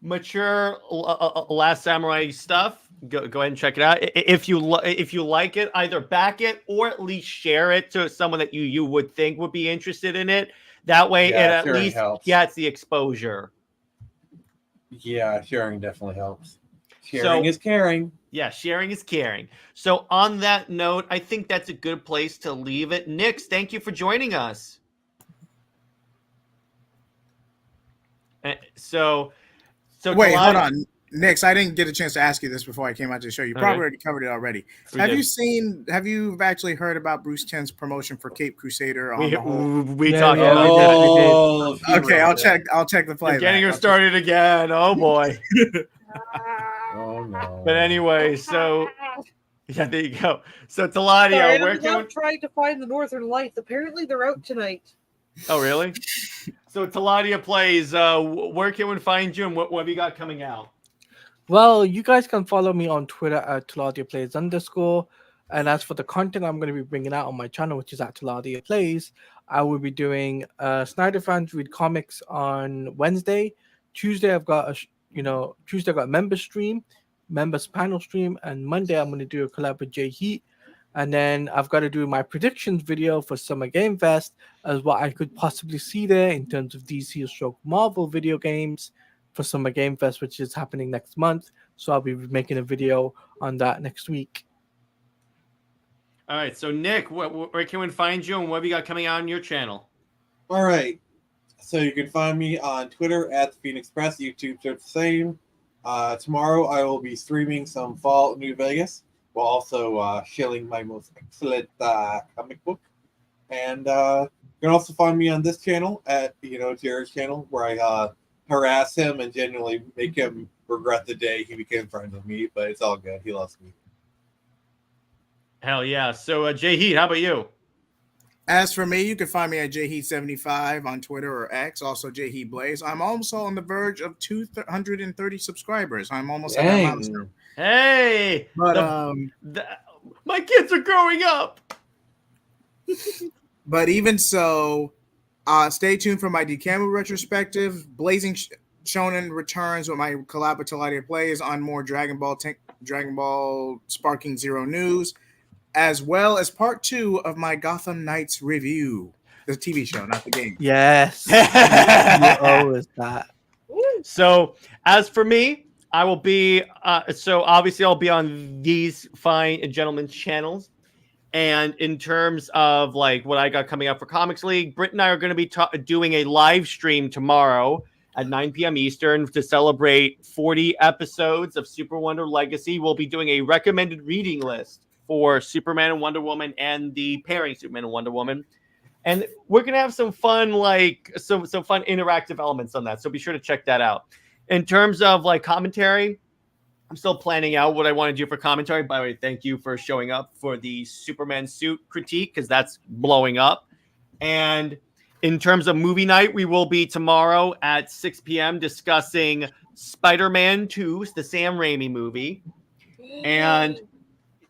mature Last Samurai stuff, go ahead and check it out. If you like it, either back it or at least share it to someone that you would think would be interested in it. That way, it at least gets the exposure. Yeah, sharing definitely helps. Sharing is caring. Yeah, sharing is caring. So on that note, I think that's a good place to leave it. Nix, thank you for joining us. So wait, hold on. Nix, I didn't get a chance to ask you this before I came out to the show. You probably already covered it already. Have you actually heard about Bruce Timm's promotion for Cape Crusader? We talked about that. Okay, I'll check the play. Getting her started again. Oh boy. Oh no. But anyway, so yeah, there you go. So Teladia, where can we trying to find the Northern Lights? Apparently they're out tonight. Oh really? So Teladia Plays, where can we find you and what have you got coming out? Well, you guys can follow me on Twitter at Teladia Plays _. And as for the content I'm going to be bringing out on my channel, which is at Teladia Plays, I will be doing Snyder Fans Read Comics on Wednesday. Tuesday I've got a members panel stream, and Monday I'm going to do a collab with JJheat. And then I've got to do my predictions video for Summer Game Fest as what I could possibly see there in terms of DC stroke Marvel video games for Summer Game Fest, which is happening next month. So I'll be making a video on that next week. All right. So Nick, where can we find you and what have you got coming out on your channel? All right. So you can find me on Twitter at the Phoenix Press, YouTube search the same. Tomorrow I will be streaming some Fallout New Vegas. while also shilling my most excellent comic book. And you can also find me on this channel at Jared's channel, where I harass him and genuinely make him regret the day he became friends with me. But it's all good. He loves me. Hell yeah. So JJheat, how about you? As for me, you can find me at JJheat75 on Twitter or X, also JJheat Blaze. I'm also on the verge of 230 subscribers. I'm almost at that milestone. Hey, But my kids are growing up. But even so, stay tuned for my Decamu retrospective. Blazing Shonen returns with my collab with Teladia Plays on more Dragon Ball Sparking Zero news, as well as part 2 of my Gotham Knights review, the TV show, not the game. Yes. You always that. So as for me, I will be so obviously I'll be on these fine gentlemen's channels. And in terms of like what I got coming up for Comics League, Britt and I are going to be doing a live stream tomorrow at 9 p.m. Eastern to celebrate 40 episodes of Super Wonder Legacy. We'll be doing a recommended reading list for Superman and Wonder Woman and the pairing Superman and Wonder Woman. And we're going to have some fun, like some fun interactive elements on that. So be sure to check that out. In terms of like commentary, I'm still planning out what I want to do for commentary. By the way, thank you for showing up for the Superman Suit critique, because that's blowing up. And in terms of movie night, we will be tomorrow at 6 p.m. discussing Spider-Man 2, the Sam Raimi movie. And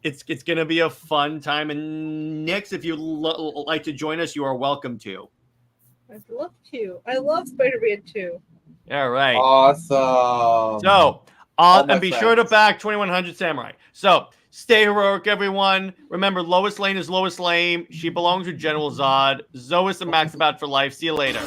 it's going to be a fun time. And Nix, if you'd like to join us, you are welcome to. I'd love to. I love Spider-Man 2. All right. Awesome. So, All my and be sure to friends. back 2100 Samurai. So, stay heroic, everyone. Remember, Lois Lane is Lois Lane. She belongs with General Zod. Zois and Max about for life. See you later.